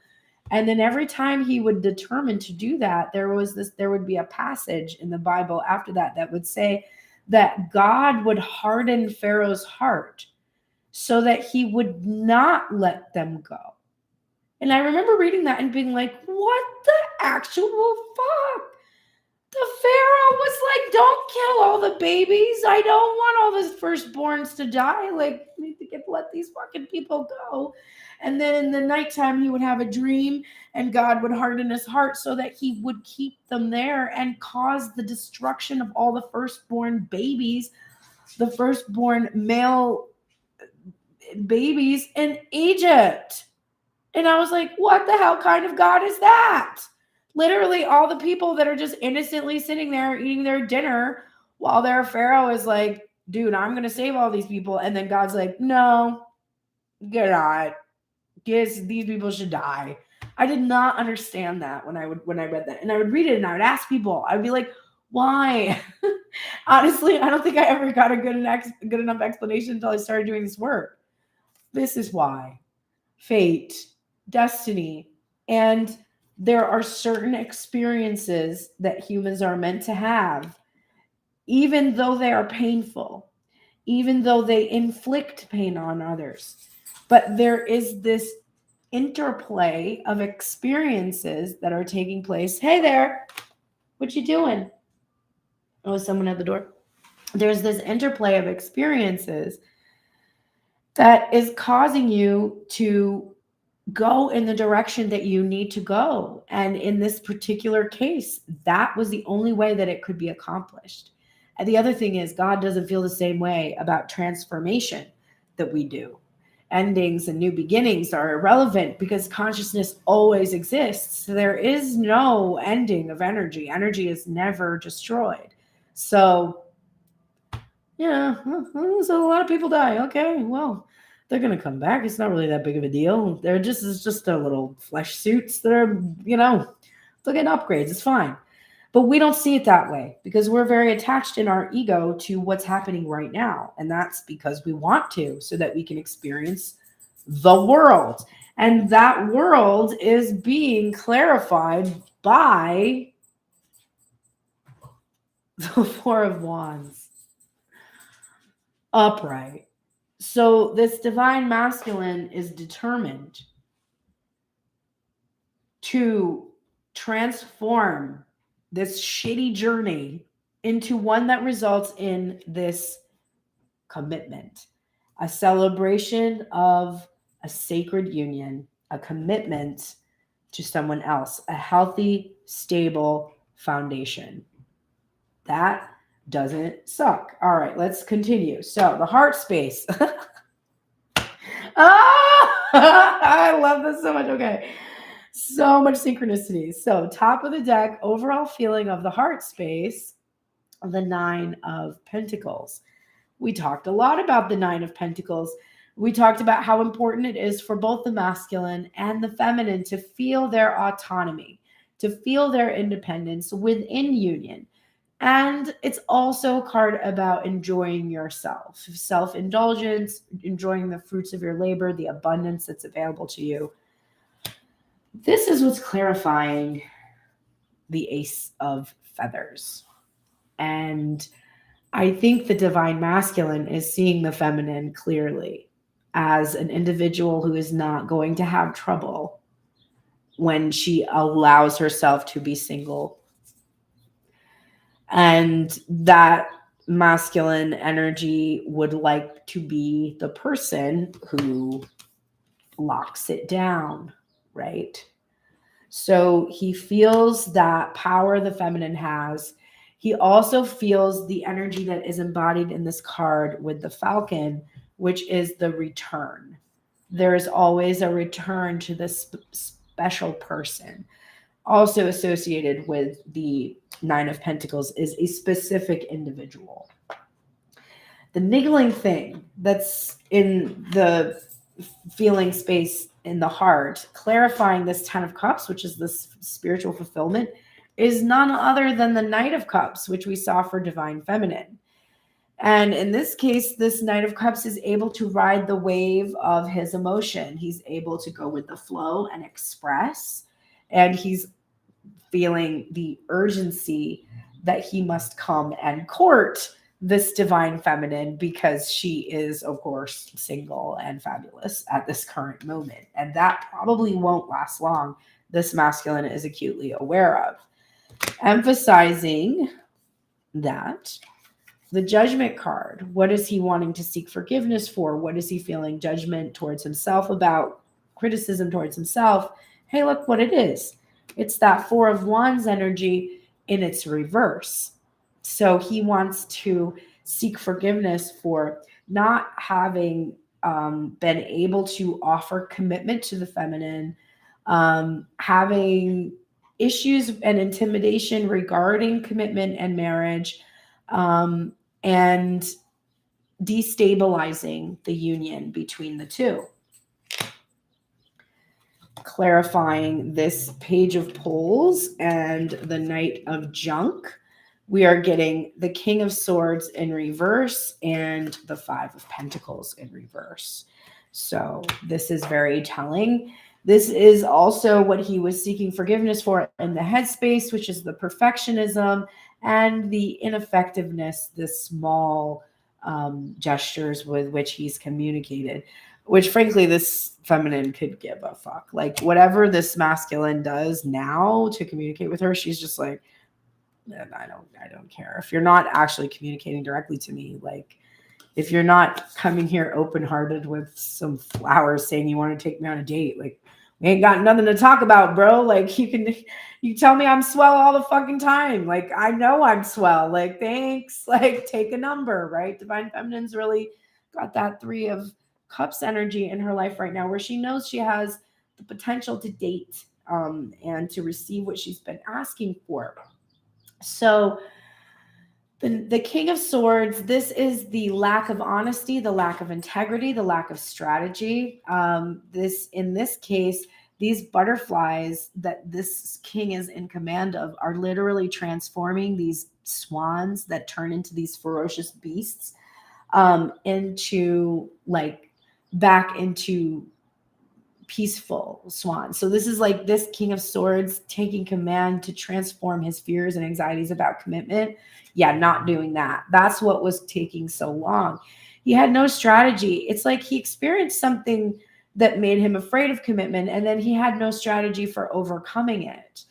And then every time he would determine to do that, there would be a passage in the Bible after that would say that God would harden Pharaoh's heart so that he would not let them go. And I remember reading that and being like, what the actual fuck? The Pharaoh was like, don't kill all the babies. I don't want all the firstborns to die. Like, we need to let these fucking people go. And then in the nighttime, he would have a dream, and God would harden his heart so that he would keep them there and cause the destruction of all the firstborn babies, the firstborn male babies in Egypt. And I was like, what the hell kind of God is that? Literally all the people that are just innocently sitting there eating their dinner while their Pharaoh is like, dude, I'm going to save all these people. And then God's like, no, you're not. Yes, these people should die. I did not understand that when I read that. And I would read it and I would ask people, I'd be like, why? Honestly, I don't think I ever got a good enough explanation until I started doing this work. This is why. Fate, destiny, and there are certain experiences that humans are meant to have, even though they are painful, even though they inflict pain on others. But there is this interplay of experiences that are taking place. Hey there, what you doing? Oh, someone at the door. There's this interplay of experiences that is causing you to go in the direction that you need to go. And in this particular case, that was the only way that it could be accomplished. And the other thing is, God doesn't feel the same way about transformation that we do. Endings and new beginnings are irrelevant because consciousness always exists. So there is no ending of energy. Energy is never destroyed. So, yeah, so a lot of people die. Okay, well, they're going to come back. It's not really that big of a deal. It's just a little flesh suits that are, they'll get upgrades. It's fine. But we don't see it that way because we're very attached in our ego to what's happening right now. And that's because we want to, so that we can experience the world. And that world is being clarified by the Four of Wands. Upright. So this divine masculine is determined to transform this shitty journey into one that results in this commitment, a celebration of a sacred union, a commitment to someone else, a healthy, stable foundation. That doesn't suck. All right, let's continue. So the heart space. I love this so much. Okay. So much synchronicity. So top of the deck, overall feeling of the heart space, the 9 of Pentacles. We talked a lot about the 9 of Pentacles. We talked about how important it is for both the masculine and the feminine to feel their autonomy, to feel their independence within union. And it's also a card about enjoying yourself, self-indulgence, enjoying the fruits of your labor, the abundance that's available to you. This is what's clarifying the Ace of Feathers. And I think the divine masculine is seeing the feminine clearly as an individual who is not going to have trouble when she allows herself to be single. And that masculine energy would like to be the person who locks it down, right? So he feels that power the feminine has. He also feels the energy that is embodied in this card with the Falcon, which is the return. There is always a return to this special person. Also associated with the 9 of Pentacles is a specific individual. The niggling thing that's in the feeling space in the heart, clarifying this 10 of Cups, which is this spiritual fulfillment, is none other than the Knight of Cups, which we saw for divine feminine. And in this case, this Knight of Cups is able to ride the wave of his emotion. He's able to go with the flow and express, and he's feeling the urgency that he must come and court this divine feminine because she is, of course, single and fabulous at this current moment. And that probably won't last long. This masculine is acutely aware of. Emphasizing that the Judgment card, what is he wanting to seek forgiveness for? What is he feeling judgment towards himself about? Criticism towards himself? Hey, look what it is. It's that 4 of Wands energy in its reverse. So he wants to seek forgiveness for not having been able to offer commitment to the feminine, having issues and intimidation regarding commitment and marriage, and destabilizing the union between the two. Clarifying this Page of Poles and the Knight of Junk, we are getting the King of Swords in reverse and the 5 of Pentacles in reverse. So this is very telling. This is also what he was seeking forgiveness for in the headspace, which is the perfectionism and the ineffectiveness, the small gestures with which he's communicated, which frankly, this feminine could give a fuck. Like whatever this masculine does now to communicate with her, she's just like, I don't care. If you're not actually communicating directly to me, like if you're not coming here open-hearted with some flowers saying you want to take me on a date, like we ain't got nothing to talk about, bro. Like you tell me I'm swell all the fucking time. Like I know I'm swell. Like thanks. Like take a number, right? Divine Feminine's really got that 3 of Cups energy in her life right now, where she knows she has the potential to date and to receive what she's been asking for. So the King of Swords, this is the lack of honesty, the lack of integrity, the lack of strategy. In this case, these butterflies that this king is in command of are literally transforming these swans that turn into these ferocious beasts into like back into peaceful swans. So this is like this King of Swords taking command to transform his fears and anxieties about commitment. Yeah, not doing that. That's what was taking so long. He had no strategy. It's like he experienced something that made him afraid of commitment, and then he had no strategy for overcoming it.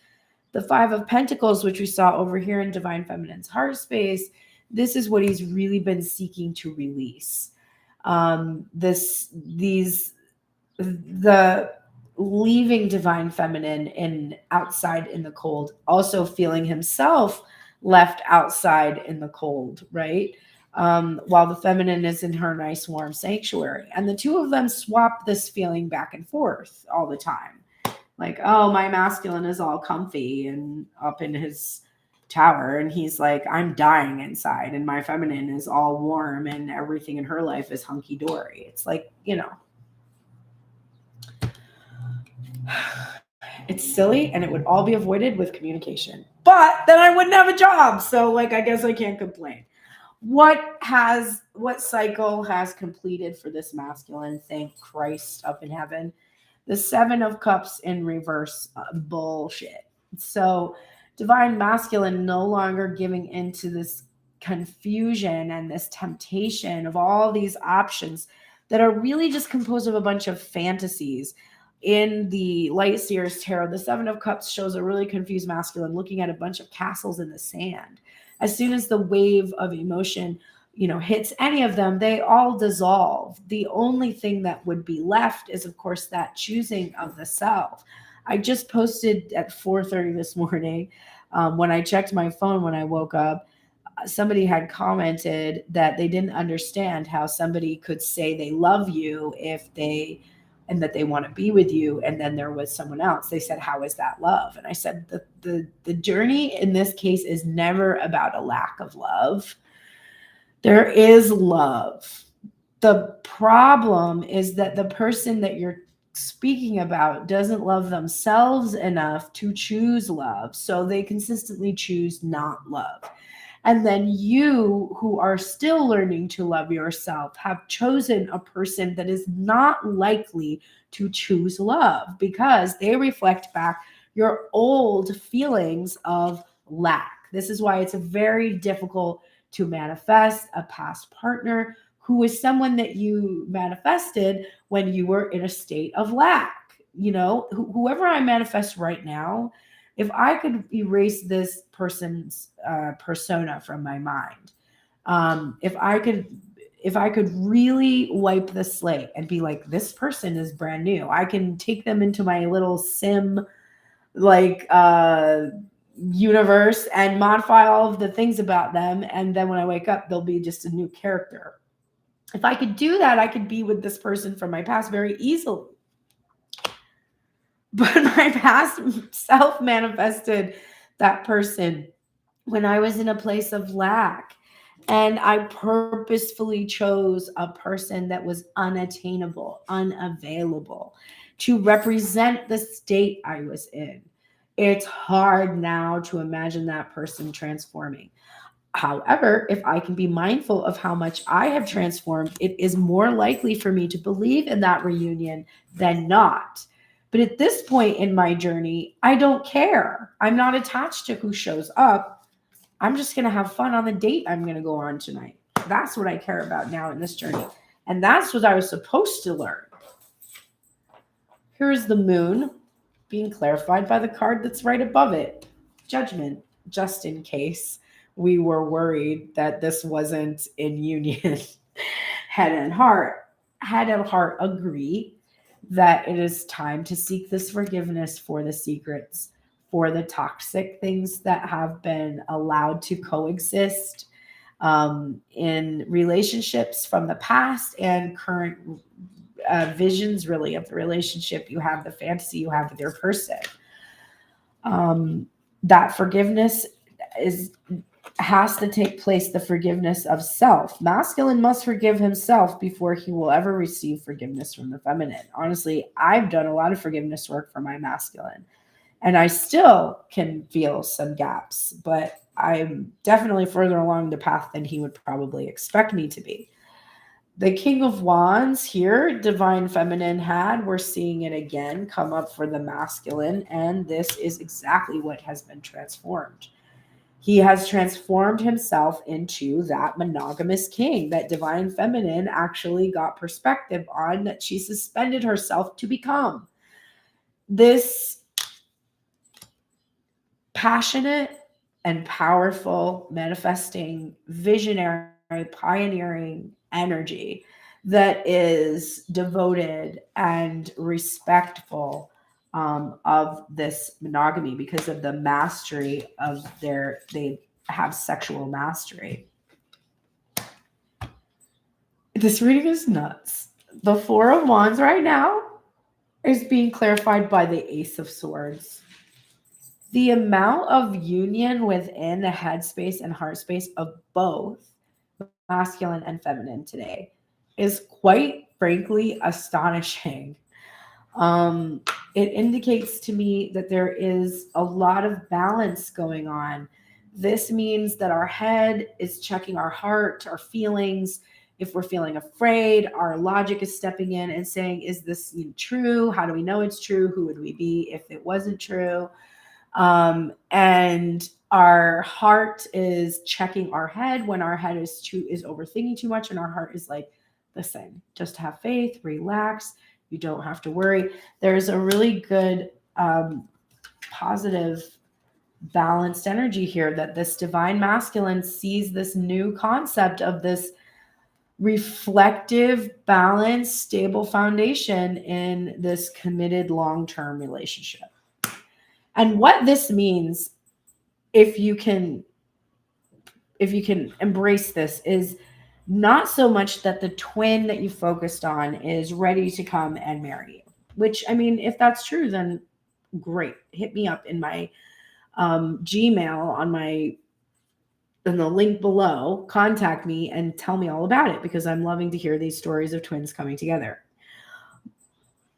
The Five of Pentacles, which we saw over here in Divine Feminine's heart space, this is what he's really been seeking to release. The leaving Divine Feminine and outside in the cold, also feeling himself left outside in the cold, right? While the feminine is in her nice warm sanctuary. And the two of them swap this feeling back and forth all the time. Like, oh, my masculine is all comfy and up in his tower, and he's like, I'm dying inside, and my feminine is all warm and everything in her life is hunky-dory. It's like, you know, it's silly, and it would all be avoided with communication. But then I wouldn't have a job, so like, I guess I can't complain. What cycle has completed for this masculine? Thank Christ up in heaven. The Seven of Cups in reverse, bullshit. So divine masculine no longer giving into this confusion and this temptation of all these options that are really just composed of a bunch of fantasies. In the Light Seers Tarot, the Seven of Cups shows a really confused masculine looking at a bunch of castles in the sand. As soon as the wave of emotion, you know, hits any of them, they all dissolve. The only thing that would be left is, of course, that choosing of the self. I just posted at 4:30 this morning, when I checked my phone when I woke up, somebody had commented that they didn't understand how somebody could say they love you and that they want to be with you, and then there was someone else. They said, how is that love? And I said, the journey in this case is never about a lack of love. There is love. The problem is that the person that you're speaking about doesn't love themselves enough to choose love, so they consistently choose not love. And then you, who are still learning to love yourself, have chosen a person that is not likely to choose love because they reflect back your old feelings of lack. This is why it's very difficult to manifest a past partner who is someone that you manifested when you were in a state of lack. You know, whoever I manifest right now, if I could erase this person's persona from my mind, if I could really wipe the slate and be like, this person is brand new, I can take them into my little sim like universe and modify all of the things about them, and then when I wake up, they'll be just a new character. If I could do that, I could be with this person from my past very easily. But my past self manifested that person when I was in a place of lack. And I purposefully chose a person that was unattainable, unavailable, to represent the state I was in. It's hard now to imagine that person transforming. However, if I can be mindful of how much I have transformed, it is more likely for me to believe in that reunion than not. But at this point in my journey, I don't care. I'm not attached to who shows up. I'm just going to have fun on the date I'm going to go on tonight. That's what I care about now in this journey. And that's what I was supposed to learn. Here's the moon being clarified by the card that's right above it. Judgment, just in case we were worried that this wasn't in union. Head and heart agree that it is time to seek this forgiveness for the secrets, for the toxic things that have been allowed to coexist in relationships from the past and current visions, really, of the relationship you have, the fantasy you have with your person. That forgiveness has to take place, the forgiveness of self. Masculine must forgive himself before he will ever receive forgiveness from the feminine. Honestly, I've done a lot of forgiveness work for my masculine, and I still can feel some gaps, but I'm definitely further along the path than he would probably expect me to be. The King of Wands here, Divine Feminine had, we're seeing it again come up for the masculine, and this is exactly what has been transformed. He has transformed himself into that monogamous king that Divine Feminine actually got perspective on, that she suspended herself to become. This passionate and powerful, manifesting, visionary, pioneering energy that is devoted and respectful of this monogamy because of the mastery of they have sexual mastery. This reading is nuts. The Four of Wands right now is being clarified by the Ace of Swords. The amount of union within the headspace and heart space of both masculine and feminine today is quite frankly astonishing. It indicates to me that there is a lot of balance going on. This means that our head is checking our heart, our feelings. If we're feeling afraid, our logic is stepping in and saying, is this true? How do we know it's true? Who would we be if it wasn't true? And our heart is checking our head when our head is overthinking too much, and our heart is like, listen, just have faith, relax. You don't have to worry. There's a really good, positive, balanced energy here that this divine masculine sees this new concept of this reflective, balanced, stable foundation in this committed long-term relationship. And what this means, if you can embrace this, is not so much that the twin that you focused on is ready to come and marry you, which, I mean, if that's true, then great. Hit me up in my Gmail in the link below. Contact me and tell me all about it, because I'm loving to hear these stories of twins coming together.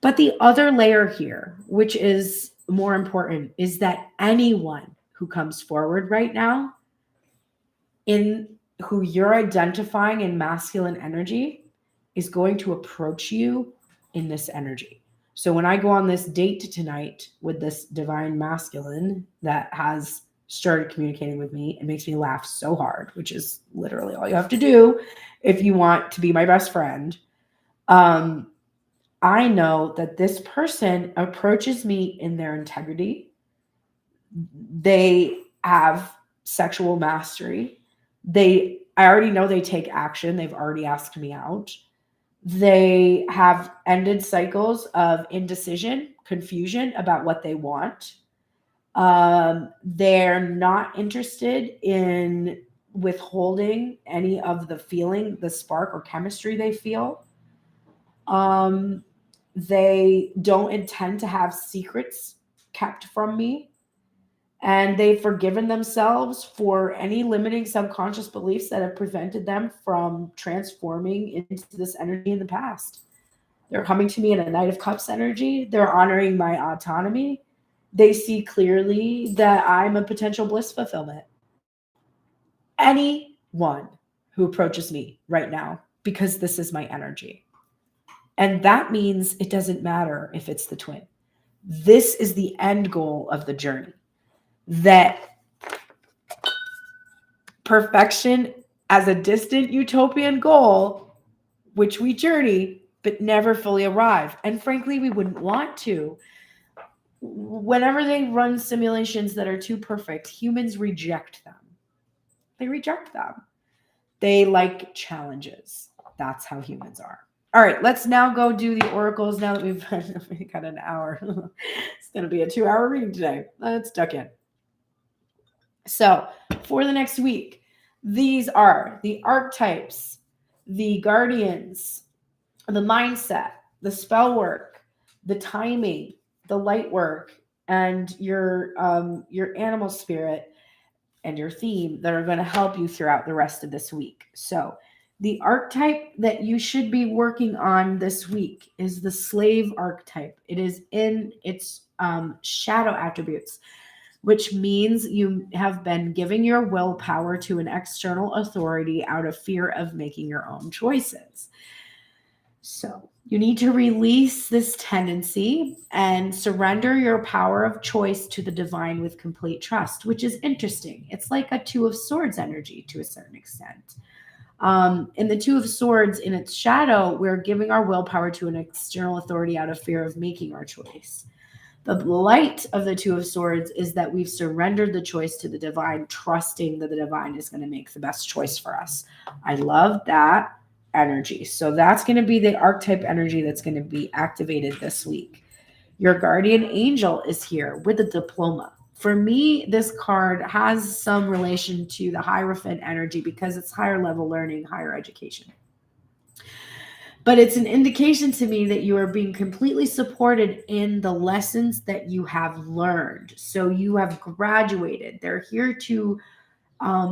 But the other layer here, which is more important, is that anyone who comes forward right now in who you're identifying in masculine energy is going to approach you in this energy. So when I go on this date tonight with this divine masculine that has started communicating with me, it makes me laugh so hard, which is literally all you have to do if you want to be my best friend. I know that this person approaches me in their integrity. They have sexual mastery. I already know they take action. They've already asked me out. They have ended cycles of indecision, confusion about what they want. They're not interested in withholding any of the feeling, the spark or chemistry they feel. They don't intend to have secrets kept from me. And they've forgiven themselves for any limiting subconscious beliefs that have prevented them from transforming into this energy in the past. They're coming to me in a Knight of Cups energy. They're honoring my autonomy. They see clearly that I'm a potential bliss fulfillment. Anyone who approaches me right now, because this is my energy. And that means it doesn't matter if it's the twin. This is the end goal of the journey. That perfection as a distant utopian goal, which we journey, but never fully arrive. And frankly, we wouldn't want to. Whenever they run simulations that are too perfect, humans reject them. They reject them. They like challenges. That's how humans are. All right, let's now go do the oracles now that we've got an hour. It's going to be a 2-hour reading today. Let's duck in. So for the next week, these are the archetypes, the guardians, the mindset, the spell work, the timing, the light work, and your animal spirit and your theme that are going to help you throughout the rest of this week. So the archetype that you should be working on this week is the slave archetype. It is in its shadow attributes, which means you have been giving your willpower to an external authority out of fear of making your own choices. So you need to release this tendency and surrender your power of choice to the divine with complete trust, which is interesting. It's like a Two of Swords energy to a certain extent. In the Two of Swords, in its shadow, we're giving our willpower to an external authority out of fear of making our choice. The light of the Two of Swords is that we've surrendered the choice to the divine, trusting that the divine is going to make the best choice for us. I love that energy. So that's going to be the archetype energy that's going to be activated this week. Your guardian angel is here with a diploma. For me, this card has some relation to the Hierophant energy because it's higher level learning, higher education. But it's an indication to me that you are being completely supported in the lessons that you have learned. So you have graduated. They're here to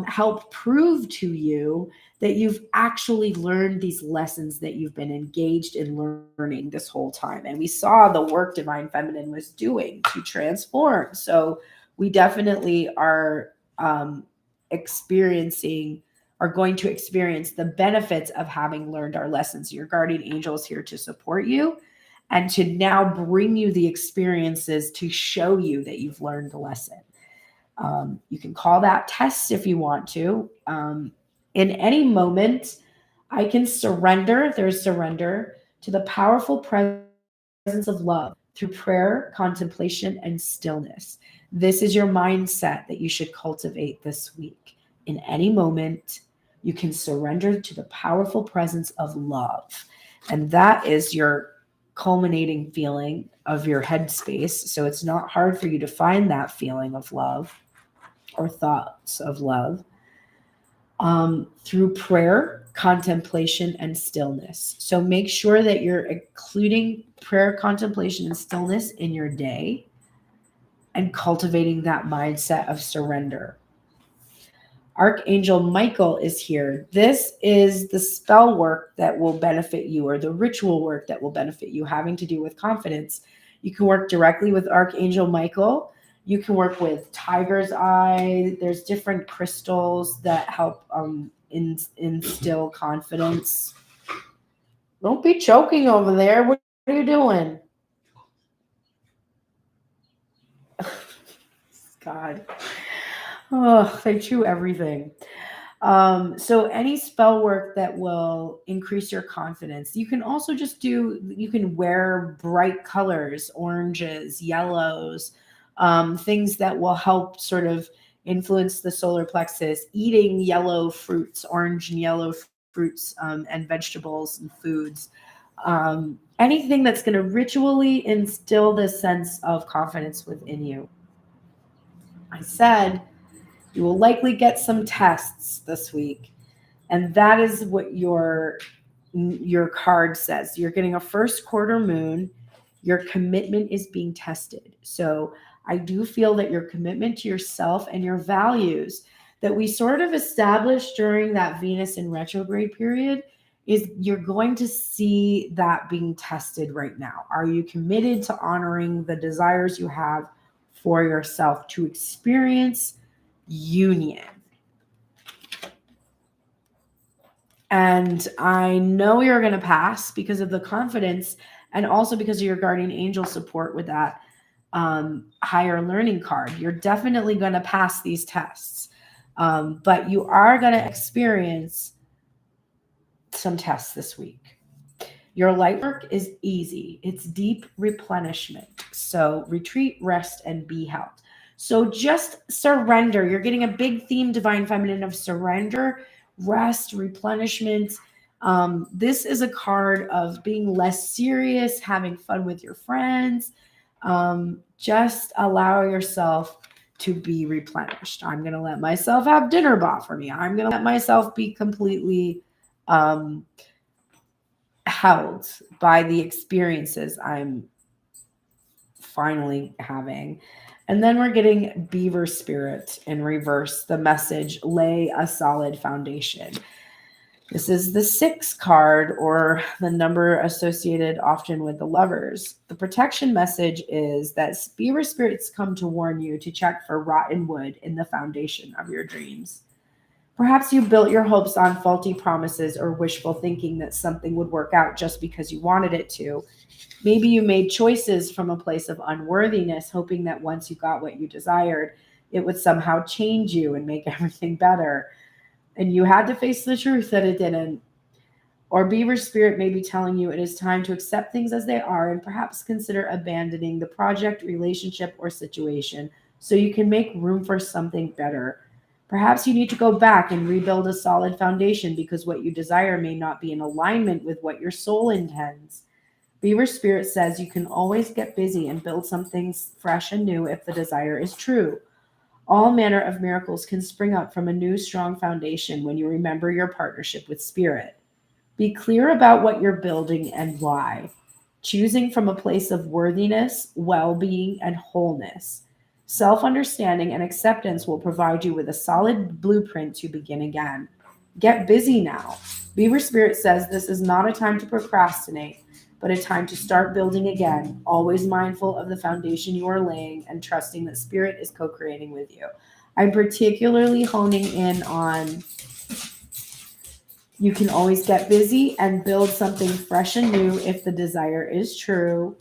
help prove to you that you've actually learned these lessons that you've been engaged in learning this whole time. And we saw the work Divine Feminine was doing to transform. So we definitely are going to experience the benefits of having learned our lessons. Your guardian angel is here to support you and to now bring you the experiences to show you that you've learned the lesson. You can call that test if you want to. In any moment, I can surrender. There's surrender to the powerful presence of love through prayer, contemplation, and stillness. This is your mindset that you should cultivate this week. In any moment, you can surrender to the powerful presence of love. And that is your culminating feeling of your headspace. So it's not hard for you to find that feeling of love or thoughts of love through prayer, contemplation, and stillness. So make sure that you're including prayer, contemplation, and stillness in your day and cultivating that mindset of surrender. Archangel Michael is here. This is the spell work that will benefit you, or the ritual work that will benefit you, having to do with confidence. You can work directly with Archangel Michael. You can work with Tiger's Eye. There's different crystals that help instill confidence. Don't be choking over there. What are you doing? God. Oh, they chew everything. So any spell work that will increase your confidence. You can also you can wear bright colors, oranges, yellows, things that will help sort of influence the solar plexus, eating yellow fruits, orange and yellow fruits, and vegetables and foods. Anything that's going to ritually instill this sense of confidence within you. I said, you will likely get some tests this week. And that is what your card says. You're getting a first quarter moon. Your commitment is being tested. So I do feel that your commitment to yourself and your values that we sort of established during that Venus in retrograde period is you're going to see that being tested right now. Are you committed to honoring the desires you have for yourself to experience union? And I know you're going to pass because of the confidence and also because of your guardian angel support with that higher learning card. You're definitely going to pass these tests. But you are going to experience some tests this week. Your light work is easy. It's deep replenishment. So retreat, rest, and be helped. So just surrender. You're getting a big theme, Divine Feminine, of surrender, rest, replenishment. This is a card of being less serious, having fun with your friends. Just allow yourself to be replenished. I'm going to let myself have dinner bought for me. I'm going to let myself be completely held by the experiences I'm finally having. And then we're getting Beaver Spirit in reverse, the message, lay a solid foundation. This is the 6 card, or the number associated often with the Lovers. The protection message is that Beaver Spirits come to warn you to check for rotten wood in the foundation of your dreams. Perhaps you built your hopes on faulty promises or wishful thinking that something would work out just because you wanted it to. Maybe you made choices from a place of unworthiness, hoping that once you got what you desired, it would somehow change you and make everything better. And you had to face the truth that it didn't. Or Beaver Spirit may be telling you it is time to accept things as they are and perhaps consider abandoning the project, relationship, or situation so you can make room for something better. Perhaps you need to go back and rebuild a solid foundation because what you desire may not be in alignment with what your soul intends. Beaver Spirit says you can always get busy and build something fresh and new if the desire is true. All manner of miracles can spring up from a new, strong foundation when you remember your partnership with Spirit. Be clear about what you're building and why, choosing from a place of worthiness, well-being, and wholeness. Self-understanding and acceptance will provide you with a solid blueprint to begin again. Get busy now. Beaver Spirit says this is not a time to procrastinate, but a time to start building again, always mindful of the foundation you are laying and trusting that Spirit is co-creating with you. I'm particularly honing in on you can always get busy and build something fresh and new if the desire is true.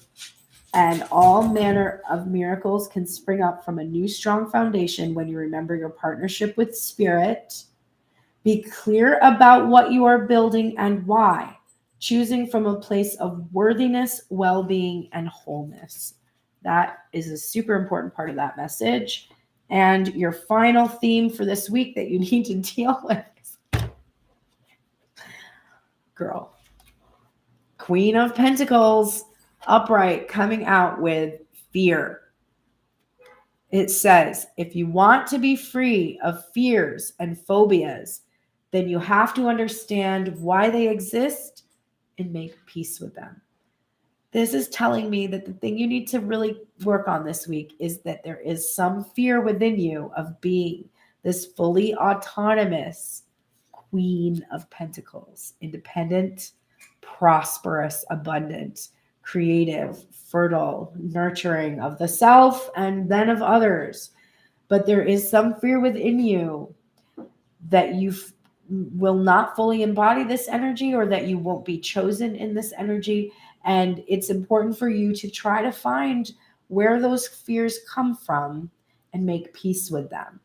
And all manner of miracles can spring up from a new, strong foundation when you remember your partnership with Spirit. Be clear about what you are building and why, choosing from a place of worthiness, well-being, and wholeness. That is a super important part of that message. And your final theme for this week that you need to deal with, girl, Queen of Pentacles, upright, coming out with fear. It says, if you want to be free of fears and phobias, then you have to understand why they exist and make peace with them. This is telling me that the thing you need to really work on this week is that there is some fear within you of being this fully autonomous Queen of Pentacles, independent, prosperous, abundant, creative, fertile, nurturing of the self and then of others. But there is some fear within you that you will not fully embody this energy or that you won't be chosen in this energy. And it's important for you to try to find where those fears come from and make peace with them.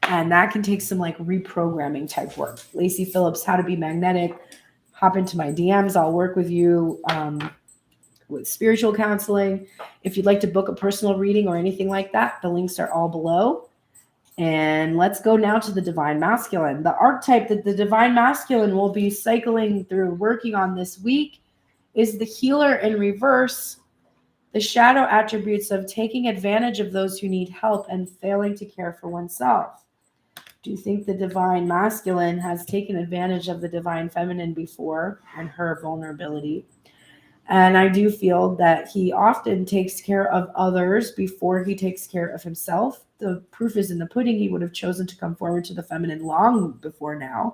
And that can take some like reprogramming type work. Lacey Phillips, How to Be Magnetic. Hop into my DMs. I'll work with you with spiritual counseling. If you'd like to book a personal reading or anything like that, the links are all below. And let's go now to the Divine Masculine. The archetype that the Divine Masculine will be cycling through, working on this week, is the Healer in reverse. The shadow attributes of taking advantage of those who need help and failing to care for oneself. Do you think the Divine Masculine has taken advantage of the Divine Feminine before and her vulnerability? And I do feel that he often takes care of others before he takes care of himself. The proof is in the pudding. He would have chosen to come forward to the feminine long before now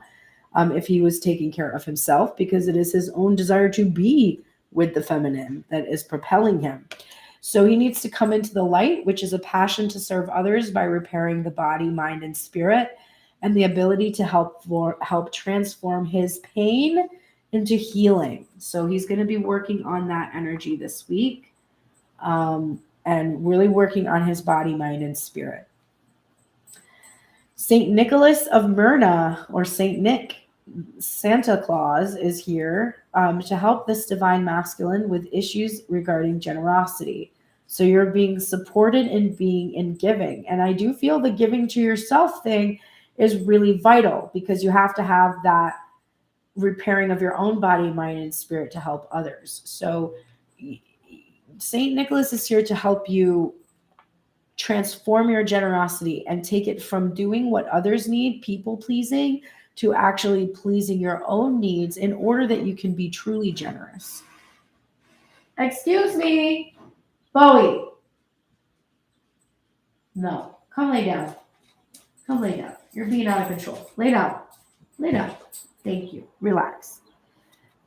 if he was taking care of himself, because it is his own desire to be with the feminine that is propelling him. So he needs to come into the light, which is a passion to serve others by repairing the body, mind, and spirit, and the ability to help transform his pain into healing. So he's going to be working on that energy this week, and really working on his body, mind, and spirit. Saint Nicholas of Myrna, or Saint Nick, Santa Claus, is here to help this Divine Masculine with issues regarding generosity. So you're being supported in being in giving. And I do feel the giving to yourself thing is really vital, because you have to have that repairing of your own body, mind, and spirit to help others. So Saint Nicholas is here to help you transform your generosity and take it from doing what others need, people pleasing, to actually pleasing your own needs in order that you can be truly generous. Excuse me, Bowie. No, come lay down. Come lay down. You're being out of control. Lay down. Lay down. Thank you. Relax.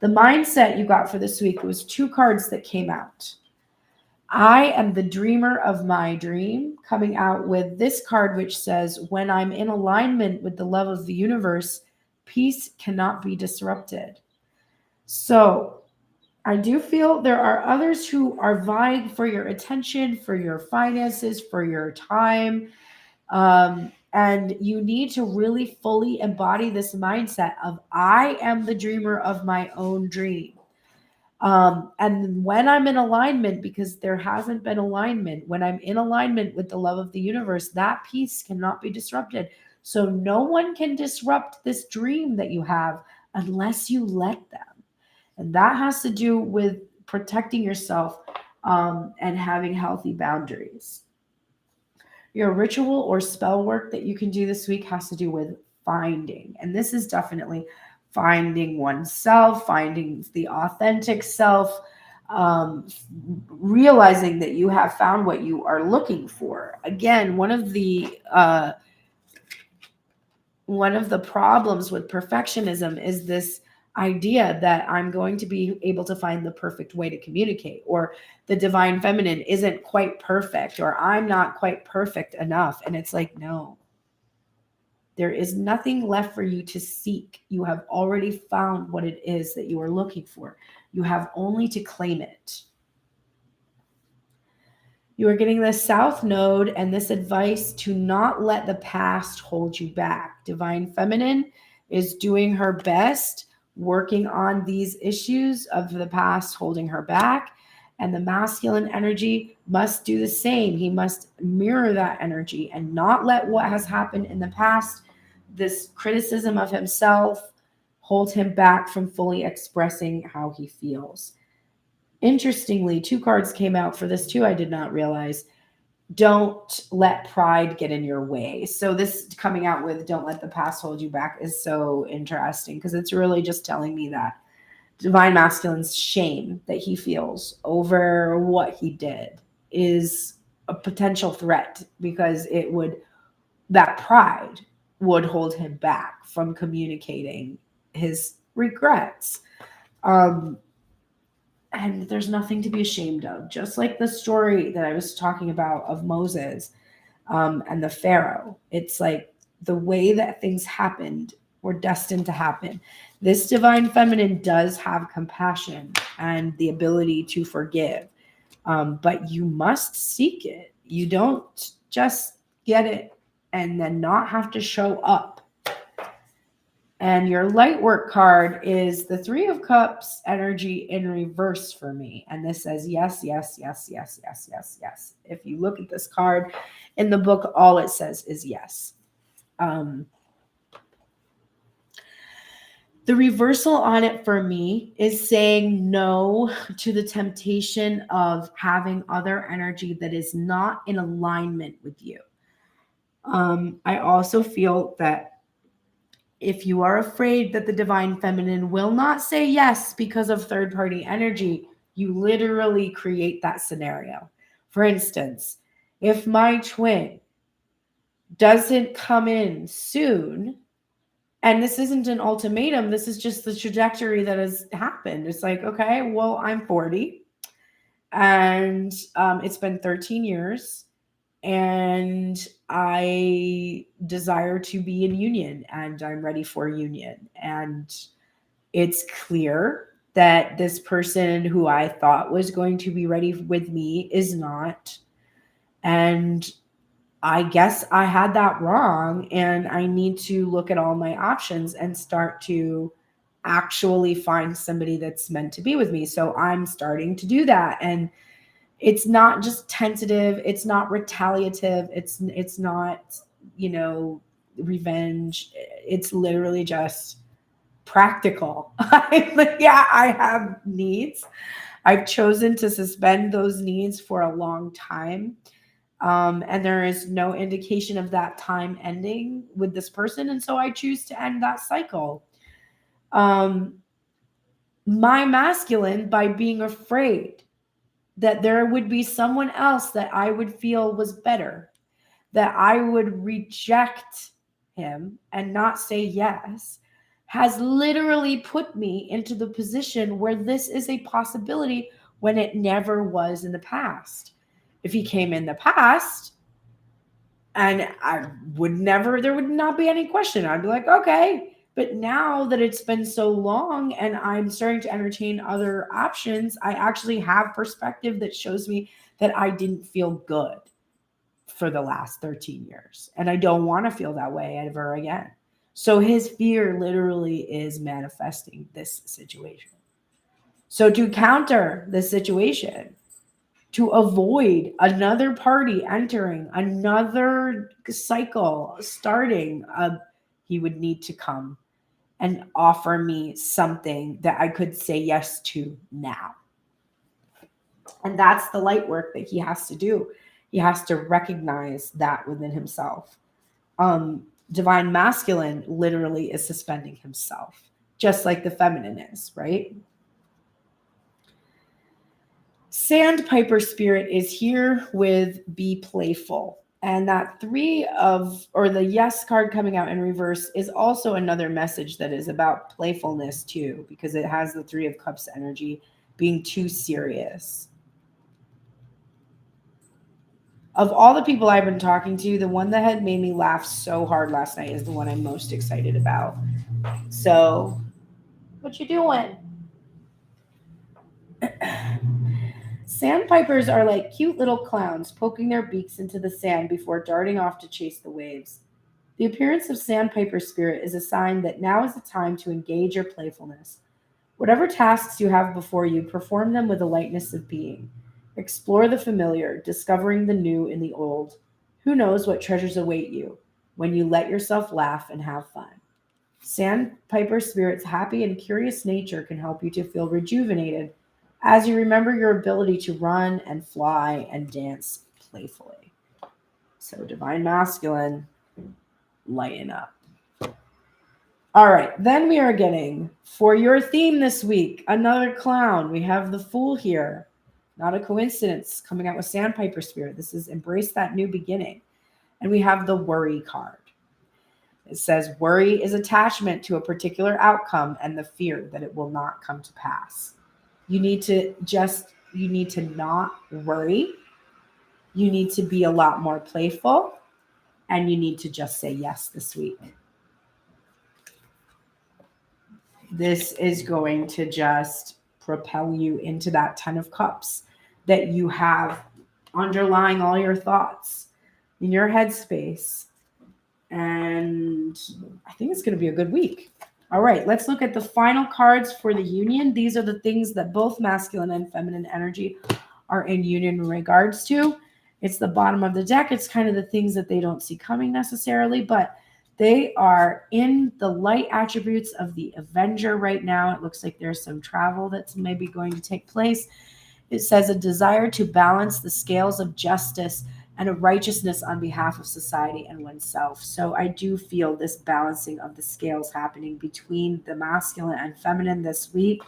The mindset you got for this week was 2 cards that came out. I am the dreamer of my dream, coming out with this card, which says, when I'm in alignment with the love of the universe, peace cannot be disrupted. So I do feel there are others who are vying for your attention, for your finances, for your time. And And you need to really fully embody this mindset of I am the dreamer of my own dream. And when I'm in alignment, because there hasn't been alignment, when I'm in alignment with the love of the universe, that peace cannot be disrupted. So no one can disrupt this dream that you have unless you let them. And that has to do with protecting yourself and having healthy boundaries. Your ritual or spell work that you can do this week has to do with finding. And this is definitely finding oneself, finding the authentic self, realizing that you have found what you are looking for. Again, one of the problems with perfectionism is this idea that I'm going to be able to find the perfect way to communicate, or the divine feminine isn't quite perfect, or I'm not quite perfect enough. And it's like, no, there is nothing left for you to seek. You have already found what it is that you are looking for. You have only to claim it. You are getting the South Node and this advice to not let the past hold you back. Divine Feminine is doing her best, working on these issues of the past holding her back. And the masculine energy must do the same. He must mirror that energy and not let what has happened in the past, this criticism of himself, hold him back from fully expressing how he feels. Interestingly, 2 cards came out for this too. I did not realize. Don't let pride get in your way. So this coming out with don't let the past hold you back is so interesting, because it's really just telling me that divine masculine's shame that he feels over what he did is a potential threat, because that pride would hold him back from communicating his regrets. And there's nothing to be ashamed of. Just like the story that I was talking about of Moses and the Pharaoh. It's like the way that things happened were destined to happen. This divine feminine does have compassion and the ability to forgive. But you must seek it. You don't just get it and then not have to show up. And your light work card is the 3 of Cups energy in reverse for me. And this says yes, yes, yes, yes, yes, yes, yes. If you look at this card in the book, all it says is yes. The reversal on it for me is saying no to the temptation of having other energy that is not in alignment with you. I also feel that if you are afraid that the divine feminine will not say yes because of third-party energy, you literally create that scenario. For instance, if my twin doesn't come in soon, and this isn't an ultimatum, this is just the trajectory that has happened. It's like, okay, well, I'm 40 and it's been 13 years. And I desire to be in union, and I'm ready for union. And it's clear that this person who I thought was going to be ready with me is not. And I guess I had that wrong, and I need to look at all my options and start to actually find somebody that's meant to be with me. So I'm starting to do that. And it's not just tentative. It's not retaliative. It's not, revenge. It's literally just practical. Yeah, I have needs. I've chosen to suspend those needs for a long time. And there is no indication of that time ending with this person. And so I choose to end that cycle. My masculine, by being afraid that there would be someone else that I would feel was better, that I would reject him and not say yes, has literally put me into the position where this is a possibility when it never was in the past. If he came in the past, and there would not be any question. I'd be like, okay. But now that it's been so long and I'm starting to entertain other options, I actually have perspective that shows me that I didn't feel good. for the last 13 years. And I don't want to feel that way ever again. So his fear literally is manifesting this situation. So to counter the situation, to avoid another party entering, another cycle starting, he would need to come and offer me something that I could say yes to now. And that's the light work that he has to do. He has to recognize that within himself. Divine masculine literally is suspending himself, just like the feminine is, right? Sandpiper spirit is here with be playful. And that the yes card coming out in reverse is also another message that is about playfulness too, because it has the 3 of Cups energy, being too serious. Of all the people I've been talking to, the one that had made me laugh so hard last night is the one I'm most excited about. So, what you doing? Sandpipers are like cute little clowns poking their beaks into the sand before darting off to chase the waves. The appearance of Sandpiper spirit is a sign that now is the time to engage your playfulness. Whatever tasks you have before you, perform them with a lightness of being. Explore the familiar, discovering the new in the old. Who knows what treasures await you when you let yourself laugh and have fun. Sandpiper spirit's happy and curious nature can help you to feel rejuvenated as you remember your ability to run and fly and dance playfully. So divine masculine, lighten up. All right, then we are getting, for your theme this week, another clown. We have the Fool here. Not a coincidence, coming out with Sandpiper spirit. This is embrace that new beginning. And we have the Worry card. It says worry is attachment to a particular outcome and the fear that it will not come to pass. You need to not worry. You need to be a lot more playful, and you need to just say yes this week. This is going to just propel you into that 10 of Cups that you have underlying all your thoughts in your headspace. And I think it's going to be a good week. All right, let's look at the final cards for the union. These are the things that both masculine and feminine energy are in union in regards to. It's the bottom of the deck. It's kind of the things that they don't see coming necessarily, but they are in the light attributes of the Avenger right now. It looks like there's some travel that's maybe going to take place. It says a desire to balance the scales of justice and a righteousness on behalf of society and oneself. So I do feel this balancing of the scales happening between the masculine and feminine this week.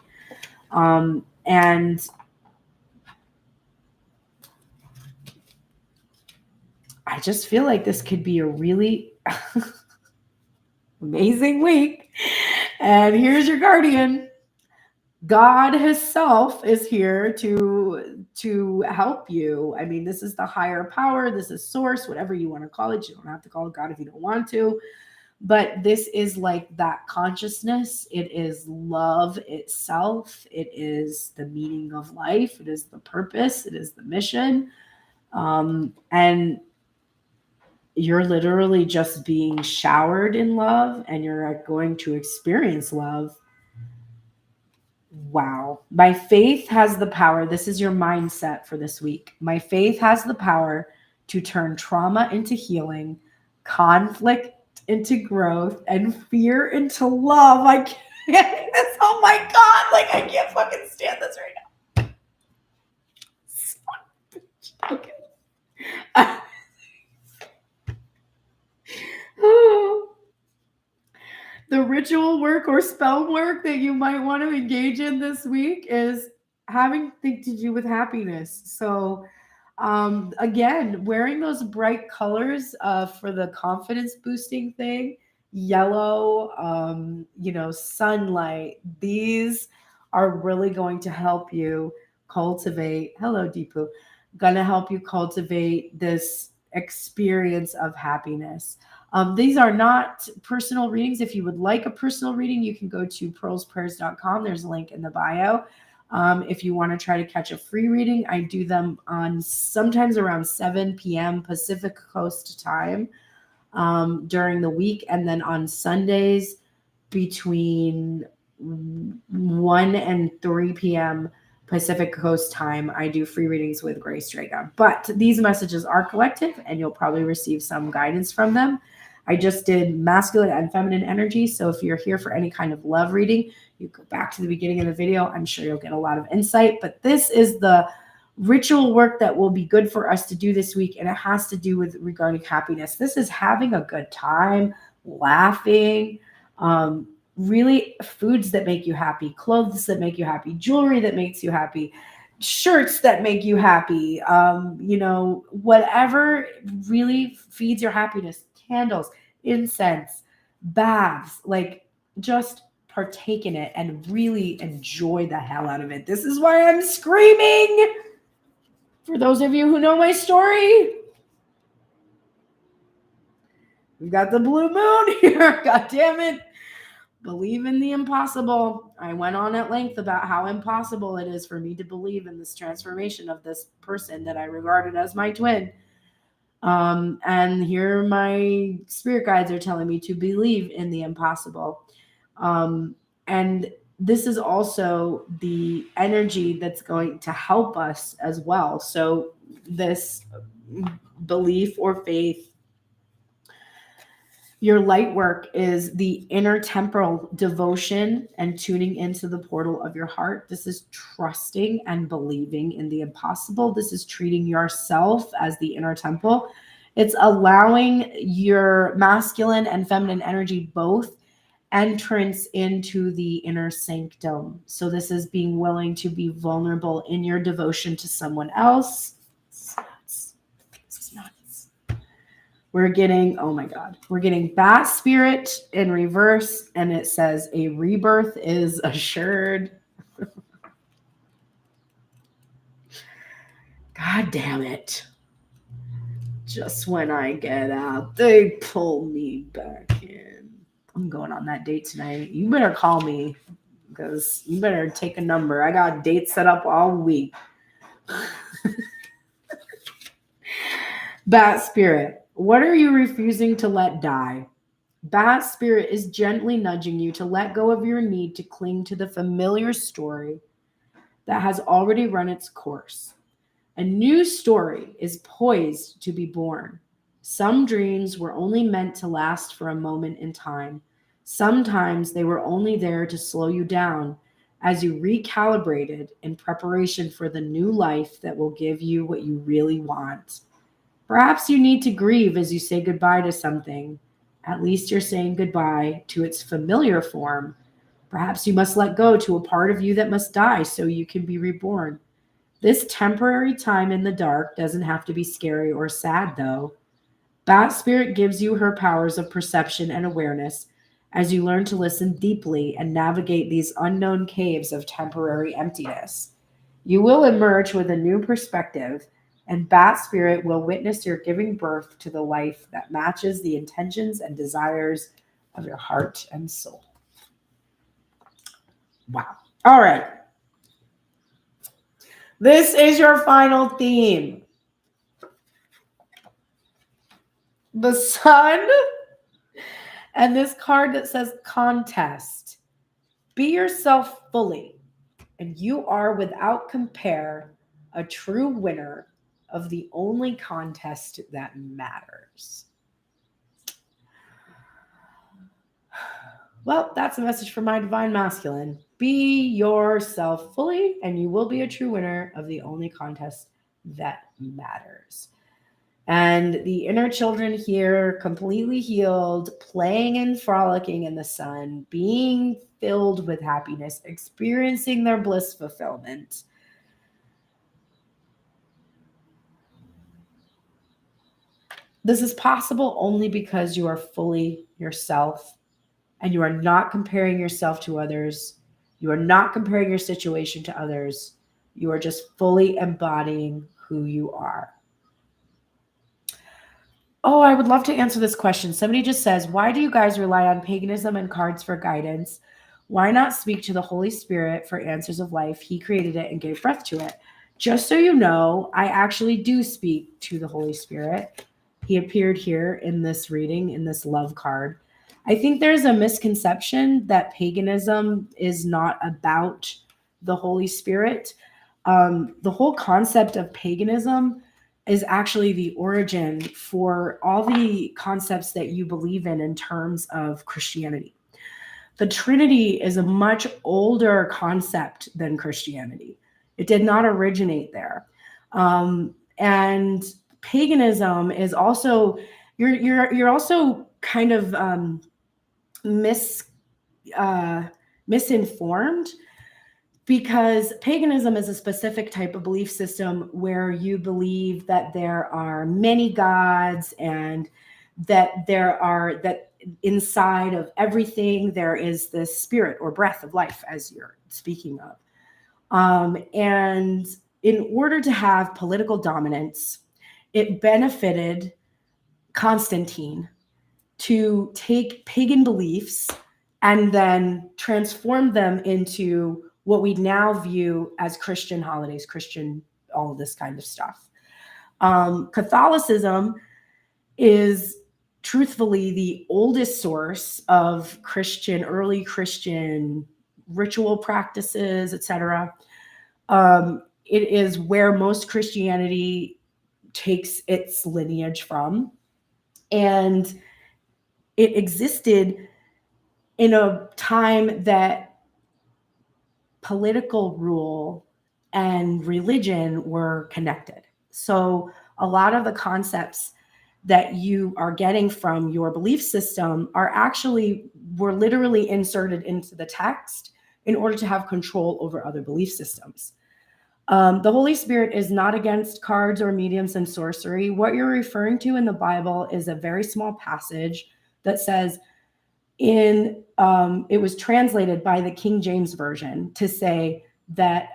And I just feel like this could be a really amazing week. And here's your guardian. God himself is here to help you. I mean, this is the higher power. This is source, whatever you want to call it. You don't have to call it God if you don't want to. But this is like that consciousness. It is love itself. It is the meaning of life. It is the purpose. It is the mission. And you're literally just being showered in love, and you're going to experience love. Wow. My faith has the power. This is your mindset for this week. My faith has the power to turn trauma into healing, conflict into growth, and fear into love. I can't. Oh my God. Like, I can't fucking stand this right now. Okay. The ritual work or spell work that you might want to engage in this week is having things to do with happiness. So again, wearing those bright colors for the confidence boosting thing, yellow, sunlight, these are really going to help you cultivate, hello Deepu, gonna help you cultivate this experience of happiness. These are not personal readings. If you would like a personal reading, you can go to pearlsprayers.com. There's a link in the bio. If you want to try to catch a free reading, I do them on sometimes around 7 p.m. Pacific Coast time during the week. And then on Sundays between 1 and 3 p.m. Pacific Coast time, I do free readings with Grace Draga. But these messages are collective, and you'll probably receive some guidance from them. I just did masculine and feminine energy. So if you're here for any kind of love reading, you go back to the beginning of the video. I'm sure you'll get a lot of insight. But this is the ritual work that will be good for us to do this week. And it has to do with regarding happiness. This is having a good time, laughing, really foods that make you happy, clothes that make you happy, jewelry that makes you happy, shirts that make you happy, whatever really feeds your happiness, candles, incense, baths, like just partake in it and really enjoy the hell out of it. This is why I'm screaming. For those of you who know my story, we've got the blue moon here. God damn it. Believe in the impossible. I went on at length about how impossible it is for me to believe in this transformation of this person that I regarded as my twin. And here my spirit guides are telling me to believe in the impossible. And this is also the energy that's going to help us as well. So this belief or faith, your light work is the inner temporal devotion and tuning into the portal of your heart. This is trusting and believing in the impossible. This is treating yourself as the inner temple. It's allowing your masculine and feminine energy both entrance into the inner sanctum. So this is being willing to be vulnerable in your devotion to someone else. This is nuts. We're getting, oh my God, we're getting Bat Spirit in reverse, and it says a rebirth is assured. God damn it. Just when I get out, they pull me back in. I'm going on that date tonight. You better call me because you better take a number. I got dates set up all week. Bat Spirit, what are you refusing to let die? Bat Spirit is gently nudging you to let go of your need to cling to the familiar story that has already run its course. A new story is poised to be born. Some dreams were only meant to last for a moment in time. Sometimes they were only there to slow you down as you recalibrated in preparation for the new life that will give you what you really want. Perhaps you need to grieve as you say goodbye to something. At least you're saying goodbye to its familiar form. Perhaps you must let go to a part of you that must die so you can be reborn. This temporary time in the dark doesn't have to be scary or sad, though. Bat Spirit gives you her powers of perception and awareness as you learn to listen deeply and navigate these unknown caves of temporary emptiness. You will emerge with a new perspective, and Bat Spirit will witness your giving birth to the life that matches the intentions and desires of your heart and soul. Wow. All right. This is your final theme. The sun and this card that says contest. Be yourself fully, and you are without compare a true winner of the only contest that matters. Well, that's a message from my divine masculine. Be yourself fully, and you will be a true winner of the only contest that matters. And the inner children here, completely healed, playing and frolicking in the sun, being filled with happiness, experiencing their bliss fulfillment. This is possible only because you are fully yourself and you are not comparing yourself to others. You are not comparing your situation to others. You are just fully embodying who you are. Oh, I would love to answer this question. Somebody just says, why do you guys rely on paganism and cards for guidance Why not speak to the Holy Spirit for answers of life? He created it and gave breath to it. Just so you know, I actually do speak to the Holy Spirit. He appeared here in this reading, in this love card. I think there's a misconception that paganism is not about the Holy Spirit. The whole concept of paganism is actually the origin for all the concepts that you believe in terms of Christianity. The Trinity is a much older concept than Christianity. It did not originate there. And paganism is also, you're also kind of misinformed, because paganism is a specific type of belief system where you believe that there are many gods and that inside of everything there is this spirit or breath of life, as you're speaking of. And in order to have political dominance, it benefited Constantine to take pagan beliefs and then transform them into what we now view as Christian holidays, Christian, all of this kind of stuff. Catholicism is truthfully the oldest source of early Christian ritual practices, etc. It is where most Christianity takes its lineage from. And it existed in a time that political rule and religion were connected. So a lot of the concepts that you are getting from your belief system were literally inserted into the text in order to have control over other belief systems. The Holy Spirit is not against cards or mediums and sorcery. What you're referring to in the Bible is a very small passage that says, it was translated by the King James Version to say that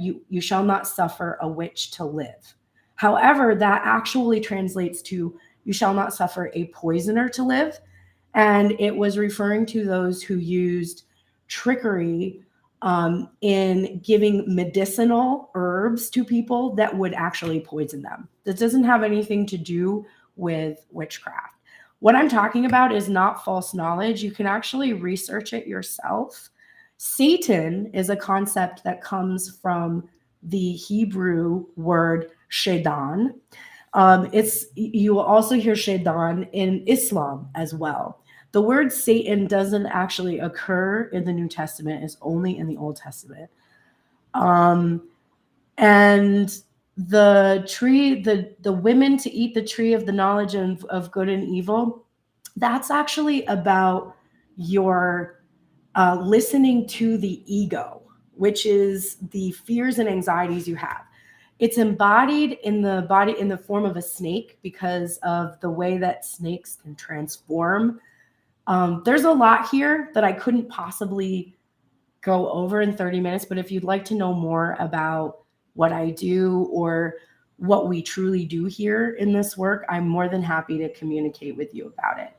you shall not suffer a witch to live. However, that actually translates to you shall not suffer a poisoner to live. And it was referring to those who used trickery in giving medicinal herbs to people that would actually poison them. This doesn't have anything to do with witchcraft. What I'm talking about is not false knowledge. You can actually research it yourself. Satan is a concept that comes from the Hebrew word shaitan. You will also hear shaitan in Islam as well. The word Satan doesn't actually occur in the New Testament. It's only in the Old Testament. And the tree, the women to eat the tree of the knowledge of good and evil, that's actually about your listening to the ego, which is the fears and anxieties you have. It's embodied in the body in the form of a snake because of the way that snakes can transform. There's a lot here that I couldn't possibly go over in 30 minutes, but if you'd like to know more about what I do or what we truly do here in this work, I'm more than happy to communicate with you about it.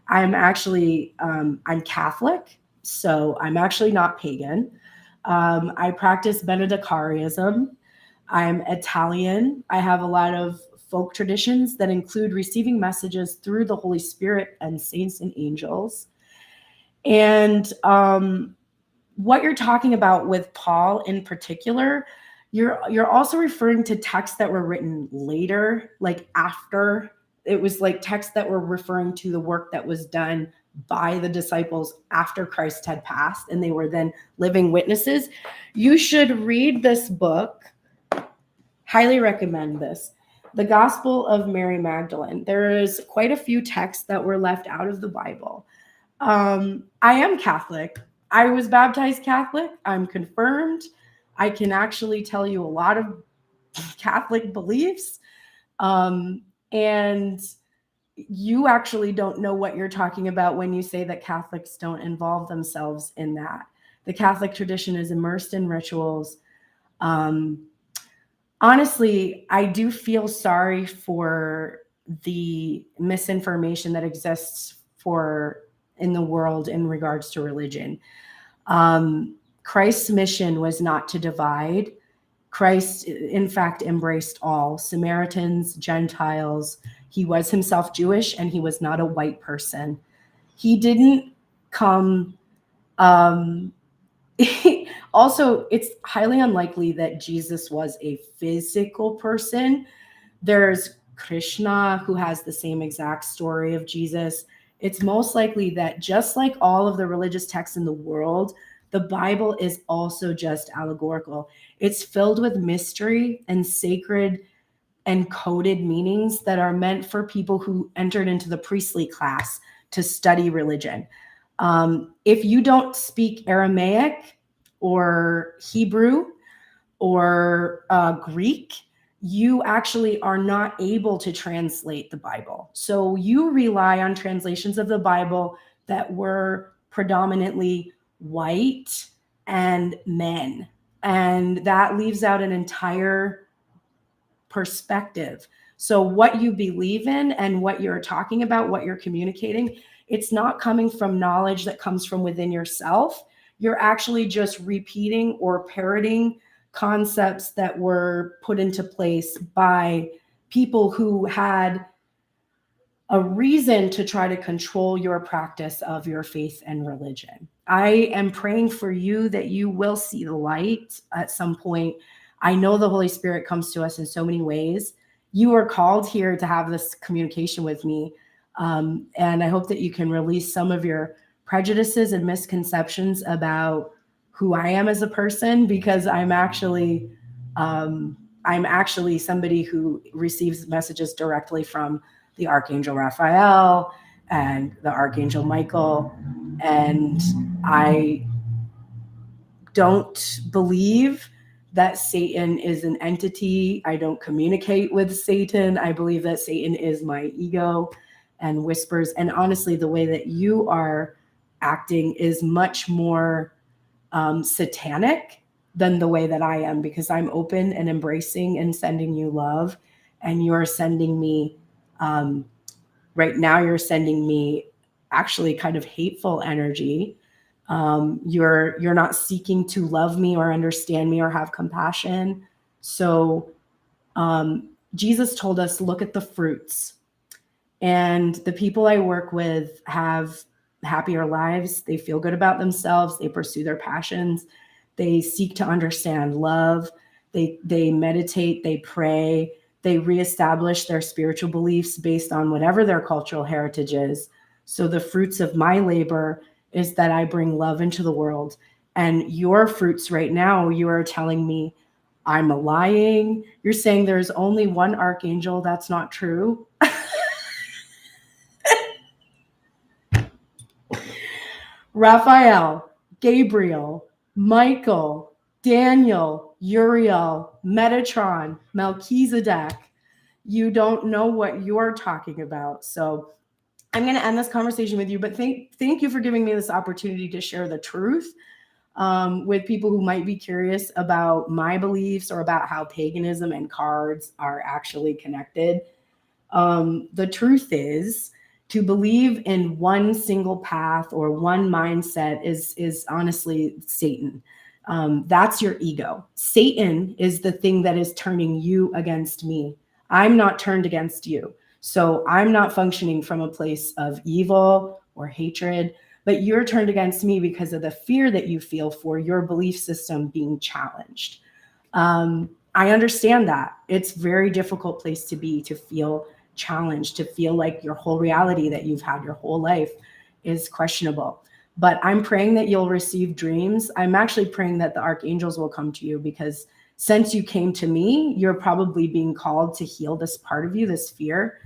I'm actually, I'm Catholic, so I'm actually not pagan. I practice Benedicarianism. I'm Italian. I have a lot of folk traditions that include receiving messages through the Holy Spirit and saints and angels. And what you're talking about with Paul in particular, you're also referring to texts that were written later, like after. It was like texts that were referring to the work that was done by the disciples after Christ had passed, and they were then living witnesses. You should read this book. Highly recommend this. The Gospel of Mary Magdalene. There is quite a few texts that were left out of the Bible. I am Catholic. I was baptized Catholic. I'm confirmed. I can actually tell you a lot of Catholic beliefs. And you actually don't know what you're talking about when you say that Catholics don't involve themselves in that. The Catholic tradition is immersed in rituals. Honestly, I do feel sorry for the misinformation that exists in the world in regards to religion. Christ's mission was not to divide. Christ, in fact, embraced all Samaritans, Gentiles. He was himself Jewish, and he was not a white person. He didn't come. Also, it's highly unlikely that Jesus was a physical person. There's Krishna, who has the same exact story of Jesus. It's most likely that just like all of the religious texts in the world, the Bible is also just allegorical. It's filled with mystery and sacred and coded meanings that are meant for people who entered into the priestly class to study religion. If you don't speak Aramaic or Hebrew or Greek, you actually are not able to translate the Bible. So you rely on translations of the Bible that were predominantly white and men. And that leaves out an entire perspective. So what you believe in and what you're talking about, what you're communicating, it's not coming from knowledge that comes from within yourself. You're actually just repeating or parroting concepts that were put into place by people who had a reason to try to control your practice of your faith and religion. I am praying for you that you will see the light at some point. I know the Holy Spirit comes to us in so many ways. You are called here to have this communication with me. And I hope that you can release some of your prejudices and misconceptions about who I am as a person, because I'm actually somebody who receives messages directly from the Archangel Raphael and the Archangel Michael. And I don't believe that Satan is an entity. I don't communicate with Satan. I believe that Satan is my ego and whispers. And honestly, the way that you are acting is much more satanic than the way that I am, because I'm open and embracing and sending you love. And you're sending me, right now, you're sending me actually kind of hateful energy. You're not seeking to love me or understand me or have compassion. So Jesus told us, look at the fruits. And the people I work with have happier lives. They feel good about themselves. They pursue their passions. They seek to understand love. They meditate. They pray. They reestablish their spiritual beliefs based on whatever their cultural heritage is. So the fruits of my labor is that I bring love into the world. And your fruits right now, you are telling me I'm lying. You're saying there's only one archangel. That's not true. Raphael, Gabriel, Michael, Daniel, Uriel, Metatron, Melchizedek. You don't know what you're talking about. So I'm going to end this conversation with you, but thank you for giving me this opportunity to share the truth with people who might be curious about my beliefs or about how paganism and cards are actually connected. The truth is, to believe in one single path or one mindset is honestly Satan. That's your ego. Satan is the thing that is turning you against me. I'm not turned against you. So I'm not functioning from a place of evil or hatred, but you're turned against me because of the fear that you feel for your belief system being challenged. I understand that. It's a very difficult place to be, to feel challenged, to feel like your whole reality that you've had your whole life is questionable. But I'm praying that you'll receive dreams. I'm actually praying that the archangels will come to you, because since you came to me, you're probably being called to heal this part of you, this fear.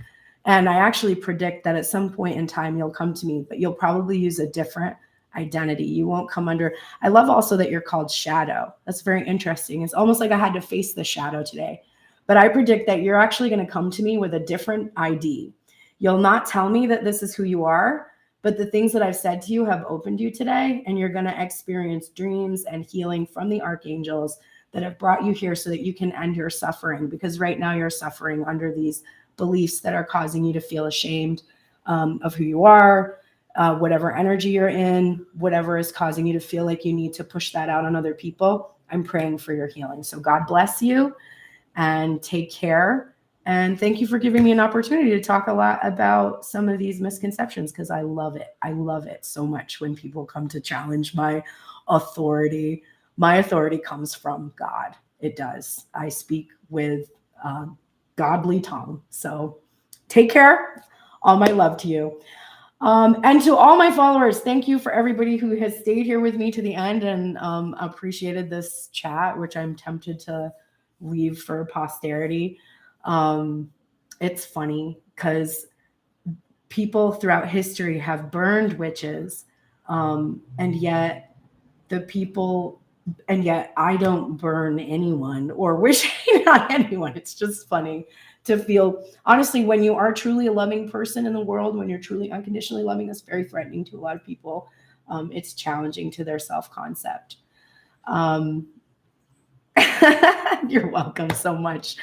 And I actually predict that at some point in time, you'll come to me, but you'll probably use a different identity. You won't come under. I love also that you're called Shadow. That's very interesting. It's almost like I had to face the shadow today. But I predict that you're actually going to come to me with a different ID. You'll not tell me that this is who you are, but the things that I've said to you have opened you today, and you're going to experience dreams and healing from the archangels that have brought you here so that you can end your suffering, because right now you're suffering under these beliefs that are causing you to feel ashamed of who you are, whatever energy you're in, whatever is causing you to feel like you need to push that out on other people. I'm praying for your healing. So God bless you and take care. And thank you for giving me an opportunity to talk a lot about some of these misconceptions, because I love it. I love it so much when people come to challenge my authority. My authority comes from God. It does. I speak with godly tongue. So take care. All my love to you. And to all my followers, thank you for everybody who has stayed here with me to the end and appreciated this chat, which I'm tempted to leave for posterity. It's funny because people throughout history have burned witches, and yet I don't burn anyone or wish hate on anyone. It's just funny to feel, honestly, when you are truly a loving person in the world, when you're truly unconditionally loving, that's very threatening to a lot of people. It's challenging to their self-concept. You're welcome so much.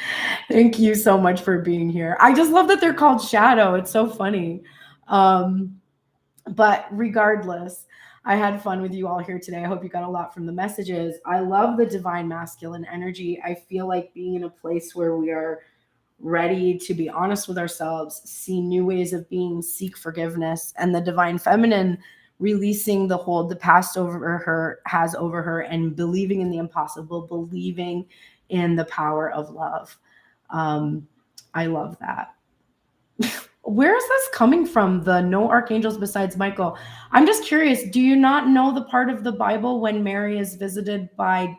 Thank you so much for being here. I just love that they're called shadow. It's so funny. But regardless, I had fun with you all here today. I hope you got a lot from the messages. I love the divine masculine energy. I feel like being in a place where we are ready to be honest with ourselves, see new ways of being, seek forgiveness, and the divine feminine releasing the hold the past has over her and believing in the impossible, believing in the power of love. I love that. Where is this coming from? The no archangels besides Michael. I'm just curious. Do you not know the part of the Bible when Mary is visited by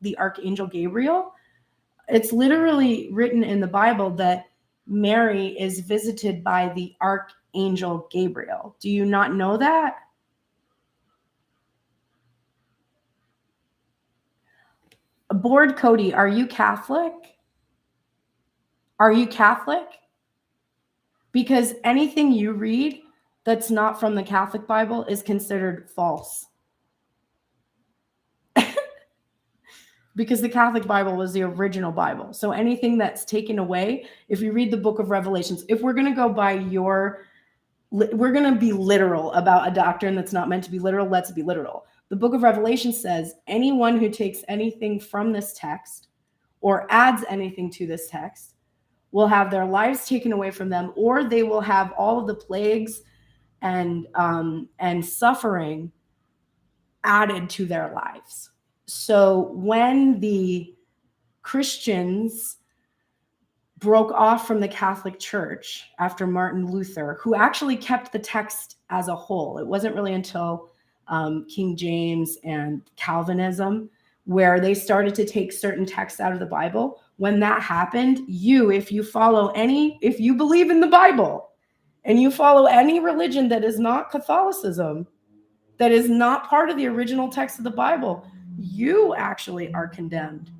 the Archangel Gabriel? It's literally written in the Bible that Mary is visited by the Archangel Gabriel. Do you not know that? Board Cody, are you Catholic? Are you Catholic? Because anything you read that's not from the Catholic Bible is considered false. Because the Catholic Bible was the original Bible. So anything that's taken away, if you read the book of Revelations, if we're going to go by we're going to be literal about a doctrine that's not meant to be literal, let's be literal. The book of Revelation says anyone who takes anything from this text or adds anything to this text will have their lives taken away from them, or they will have all of the plagues and suffering added to their lives. So when the Christians broke off from the Catholic Church after Martin Luther, who actually kept the text as a whole, it wasn't really until King James and Calvinism where they started to take certain texts out of the Bible. When that happened, if you believe in the Bible and you follow any religion that is not Catholicism, that is not part of the original text of the Bible, you actually are condemned.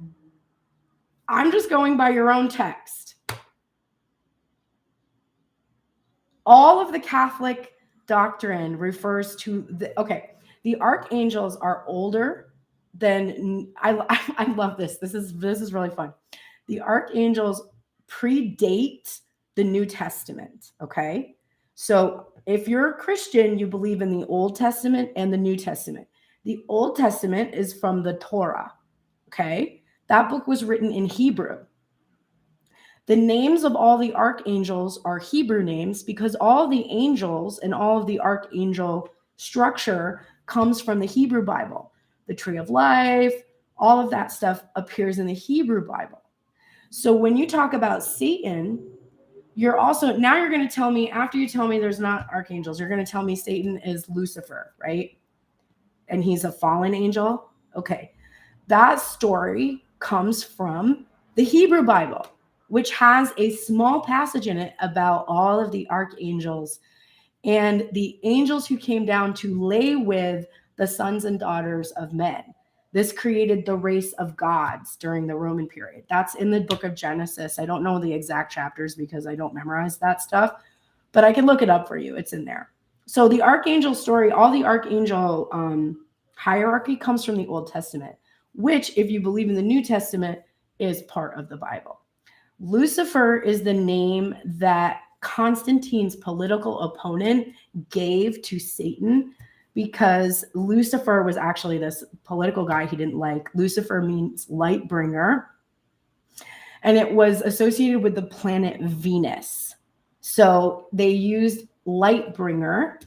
I'm just going by your own text. All of the Catholic doctrine refers to the archangels are older than I love this. This is really fun. The archangels predate the New Testament. Okay. So if you're a Christian, you believe in the Old Testament and the New Testament. The Old Testament is from the Torah. Okay. That book was written in Hebrew. The names of all the archangels are Hebrew names because all the angels and all of the archangel structure comes from the Hebrew Bible. The tree of life, all of that stuff appears in the Hebrew Bible. So when you talk about Satan, you're going to tell me, after you tell me there's not archangels, you're going to tell me Satan is Lucifer, right? And he's a fallen angel. Okay. That story comes from the Hebrew Bible, which has a small passage in it about all of the archangels and the angels who came down to lay with the sons and daughters of men. This created the race of gods during the Roman period. That's in the book of Genesis. I don't know the exact chapters because I don't memorize that stuff, but I can look it up for you. It's in there. So the archangel story, all the archangel hierarchy comes from the Old Testament, which, if you believe in the New Testament, is part of the Bible. Lucifer is the name that Constantine's political opponent gave to Satan, because Lucifer was actually this political guy he didn't like. Lucifer means light bringer, and it was associated with the planet Venus. So they used light bringer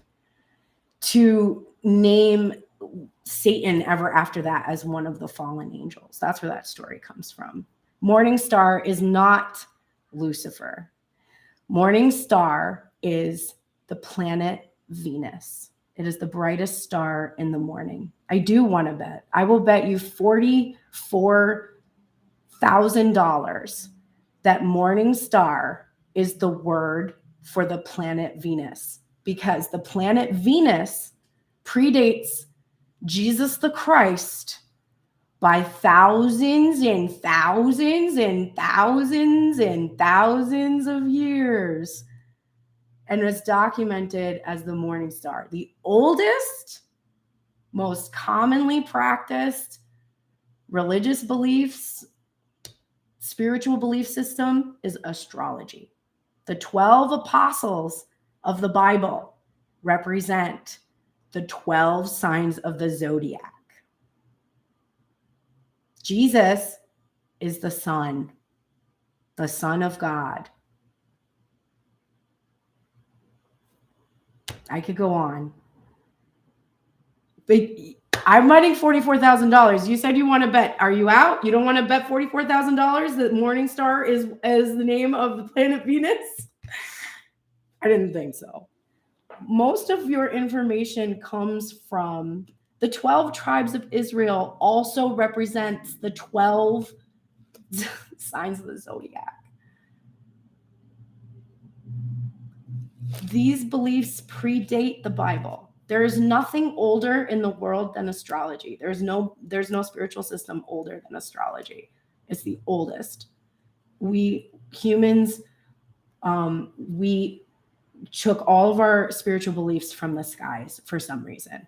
to name Satan ever after that as one of the fallen angels. That's where that story comes from. Morning star is not Lucifer. Morning star is the planet Venus. It is the brightest star in the morning. I do want to bet. I will bet you $44,000 that morning star is the word for the planet Venus, because the planet Venus predates Jesus the Christ by thousands and thousands and thousands and thousands of years, and was documented as the morning star. The oldest, most commonly practiced religious beliefs, spiritual belief system is astrology. The 12 apostles of the Bible represent the 12 signs of the zodiac. Jesus is the Son of God. I could go on. But I'm betting $44,000. You said you want to bet. Are you out? You don't want to bet $44,000 that morning star is as the name of the planet Venus? I didn't think so. Most of your information comes from the 12 tribes of Israel, also represents the 12 signs of the zodiac. These beliefs predate the Bible. There is nothing older in the world than astrology. There's no spiritual system older than astrology. It's the oldest. We humans, we took all of our spiritual beliefs from the skies for some reason.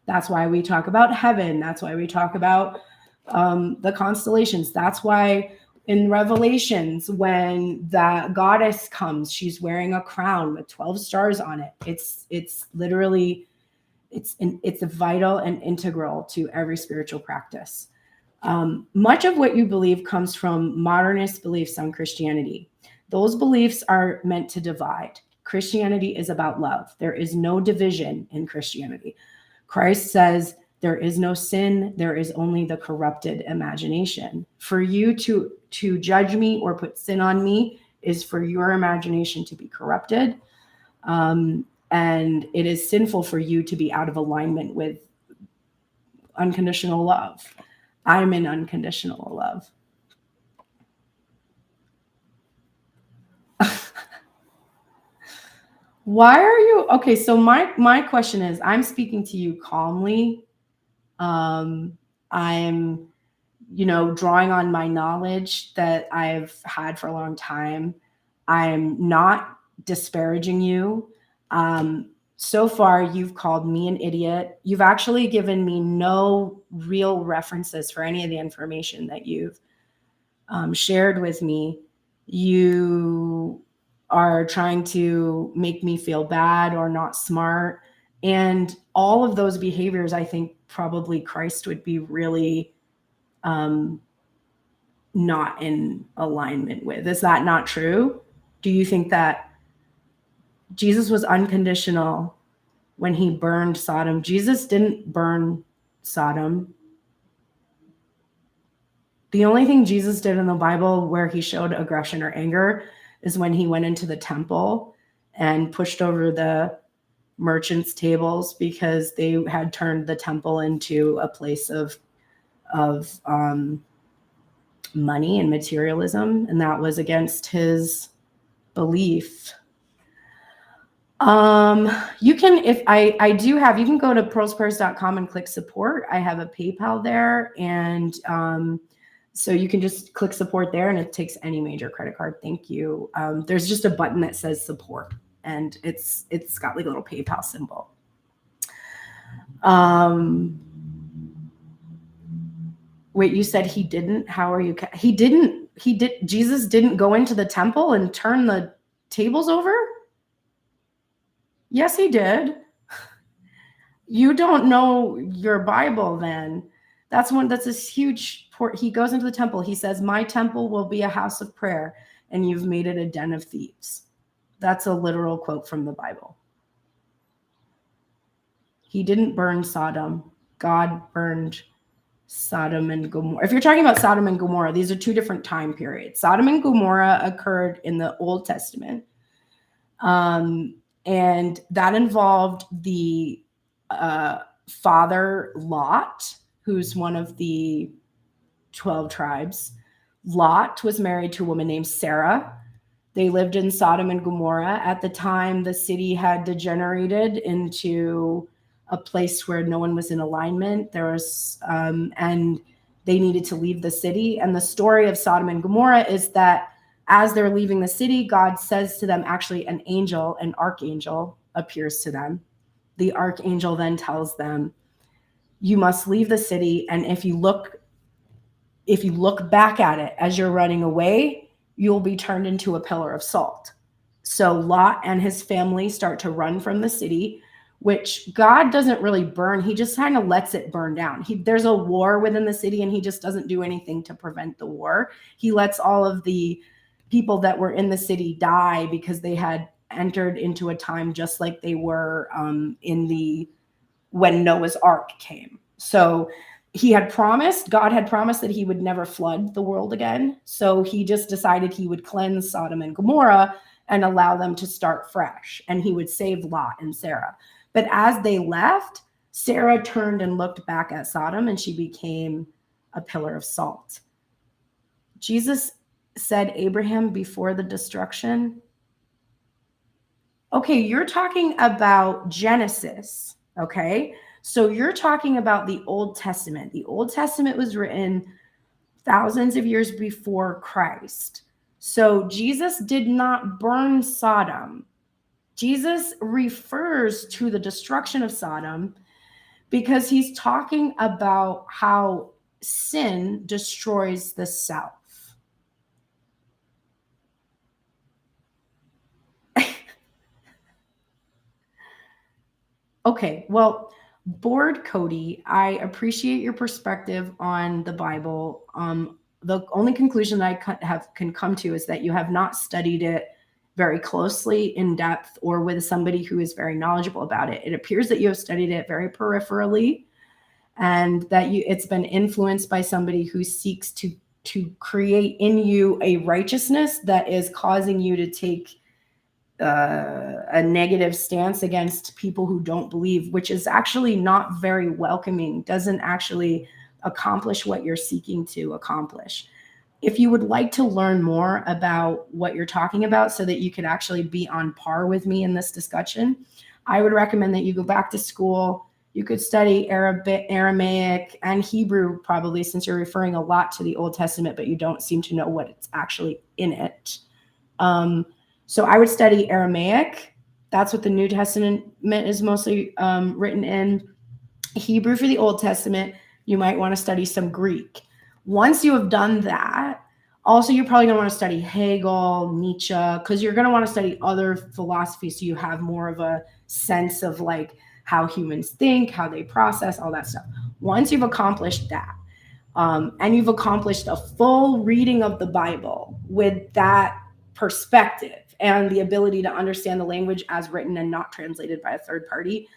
That's why we talk about heaven. That's why we talk about the constellations. That's why in Revelations, when the goddess comes, she's wearing a crown with 12 stars on it. It's literally, it's vital and integral to every spiritual practice. Much of what you believe comes from modernist beliefs on Christianity. Those beliefs are meant to divide. Christianity is about love. There is no division in Christianity. Christ says there is no sin. There is only the corrupted imagination. For you to judge me or put sin on me is for your imagination to be corrupted. And it is sinful for you to be out of alignment with unconditional love. I'm in unconditional love. Why are you okay? So my question is, I'm speaking to you calmly. I'm, drawing on my knowledge that I've had for a long time. I'm not disparaging you. So far, you've called me an idiot. You've actually given me no real references for any of the information that you've shared with me. You are trying to make me feel bad or not smart. And all of those behaviors, I think probably Christ would be really not in alignment with. Is that not true? Do you think that Jesus was unconditional when he burned Sodom? Jesus didn't burn Sodom. The only thing Jesus did in the Bible where he showed aggression or anger is when he went into the temple and pushed over the merchants' tables because they had turned the temple into a place of money and materialism, and that was against his belief. You can, you can go to pearlsprayers.com and click support. I have a PayPal there, and so you can just click support there, and it takes any major credit card. Thank you. There's just a button that says support, and it's got like a little PayPal symbol. Wait, you said he didn't? How are you? Jesus didn't go into the temple and turn the tables over? Yes, he did. You don't know your Bible then. That's this huge port. He goes into the temple. He says, my temple will be a house of prayer, and you've made it a den of thieves. That's a literal quote from the Bible. He didn't burn Sodom. God burned Sodom and Gomorrah. If you're talking about Sodom and Gomorrah, these are two different time periods. Sodom and Gomorrah occurred in the Old Testament. And that involved the father Lot, who's one of the 12 tribes. Lot was married to a woman named Sarah. They lived in Sodom and Gomorrah. At the time, the city had degenerated into a place where no one was in alignment. There was, and they needed to leave the city. And the story of Sodom and Gomorrah is that as they're leaving the city, God says to them, actually, an archangel appears to them. The archangel then tells them, you must leave the city. And if you look back at it as you're running away, you'll be turned into a pillar of salt. So Lot and his family start to run from the city, which God doesn't really burn. He just kind of lets it burn down. There's a war within the city, and he just doesn't do anything to prevent the war. He lets all of the people that were in the city die because they had entered into a time just like they were when Noah's Ark came. So God had promised that he would never flood the world again. So he just decided he would cleanse Sodom and Gomorrah and allow them to start fresh. And he would save Lot and Sarah. But as they left, Sarah turned and looked back at Sodom, and she became a pillar of salt. Jesus said Abraham before the destruction. Okay, you're talking about Genesis, okay? So you're talking about the Old Testament. The Old Testament was written thousands of years before Christ. So Jesus did not burn Sodom. Jesus refers to the destruction of Sodom because he's talking about how sin destroys the self. Okay, well, Board Cody, I appreciate your perspective on the Bible. The only conclusion I can come to is that you have not studied it very closely, in depth, or with somebody who is very knowledgeable about it. It appears that you have studied it very peripherally, and that it's been influenced by somebody who seeks to create in you a righteousness that is causing you to take a negative stance against people who don't believe, which is actually not very welcoming, doesn't actually accomplish what you're seeking to accomplish. If you would like to learn more about what you're talking about so that you could actually be on par with me in this discussion, I would recommend that you go back to school. You could study Aramaic and Hebrew, probably, since you're referring a lot to the Old Testament, but you don't seem to know what it's actually in it. So I would study Aramaic. That's what the New Testament is mostly written in. Hebrew for the Old Testament. You might want to study some Greek. Once you have done that, also you're probably going to want to study Hegel, Nietzsche, because you're going to want to study other philosophies so you have more of a sense of like how humans think, how they process, all that stuff. Once you've accomplished that, and you've accomplished a full reading of the Bible with that perspective and the ability to understand the language as written and not translated by a third party,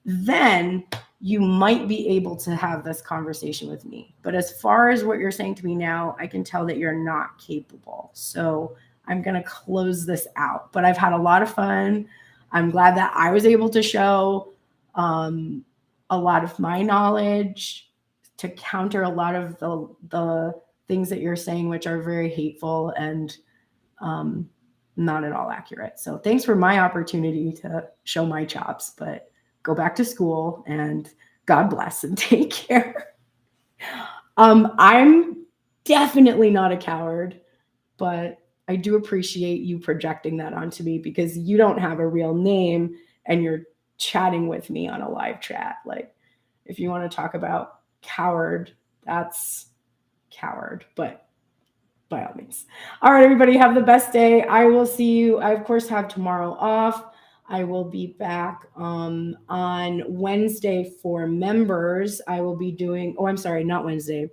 then you might be able to have this conversation with me. But as far as what you're saying to me now, I can tell that you're not capable. So I'm going to close this out. But I've had a lot of fun. I'm glad that I was able to show a lot of my knowledge to counter a lot of the things that you're saying, which are very hateful and not at all accurate. So thanks for my opportunity to show my chops, but go back to school and God bless and take care. I'm definitely not a coward, but I do appreciate you projecting that onto me because you don't have a real name and you're chatting with me on a live chat. Like, if you want to talk about coward, that's coward. But by all means. All right, everybody, have the best day. I will see you. I, of course, have tomorrow off. I will be back on Wednesday for members. I will be doing, oh, I'm sorry, not Wednesday.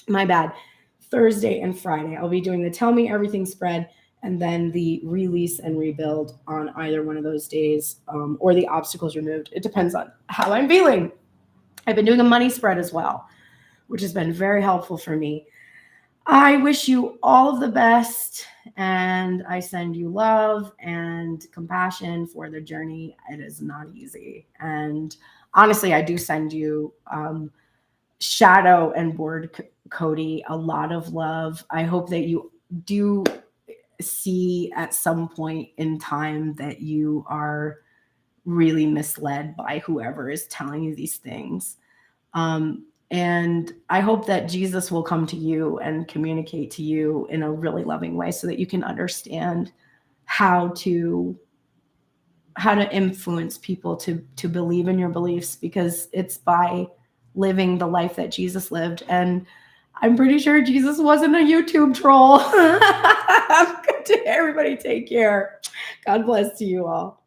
My bad. Thursday and Friday. I'll be doing the Tell Me Everything spread and then the release and rebuild on either one of those days, or the obstacles removed. It depends on how I'm feeling. I've been doing a money spread as well, which has been very helpful for me. I wish you all of the best, and I send you love and compassion for the journey. It is not easy. And honestly, I do send you Shadow and Board Cody a lot of love. I hope that you do see at some point in time that you are really misled by whoever is telling you these things. And I hope that Jesus will come to you and communicate to you in a really loving way so that you can understand how to influence people to believe in your beliefs, because it's by living the life that Jesus lived. And I'm pretty sure Jesus wasn't a YouTube troll. Everybody take care. God bless to you all.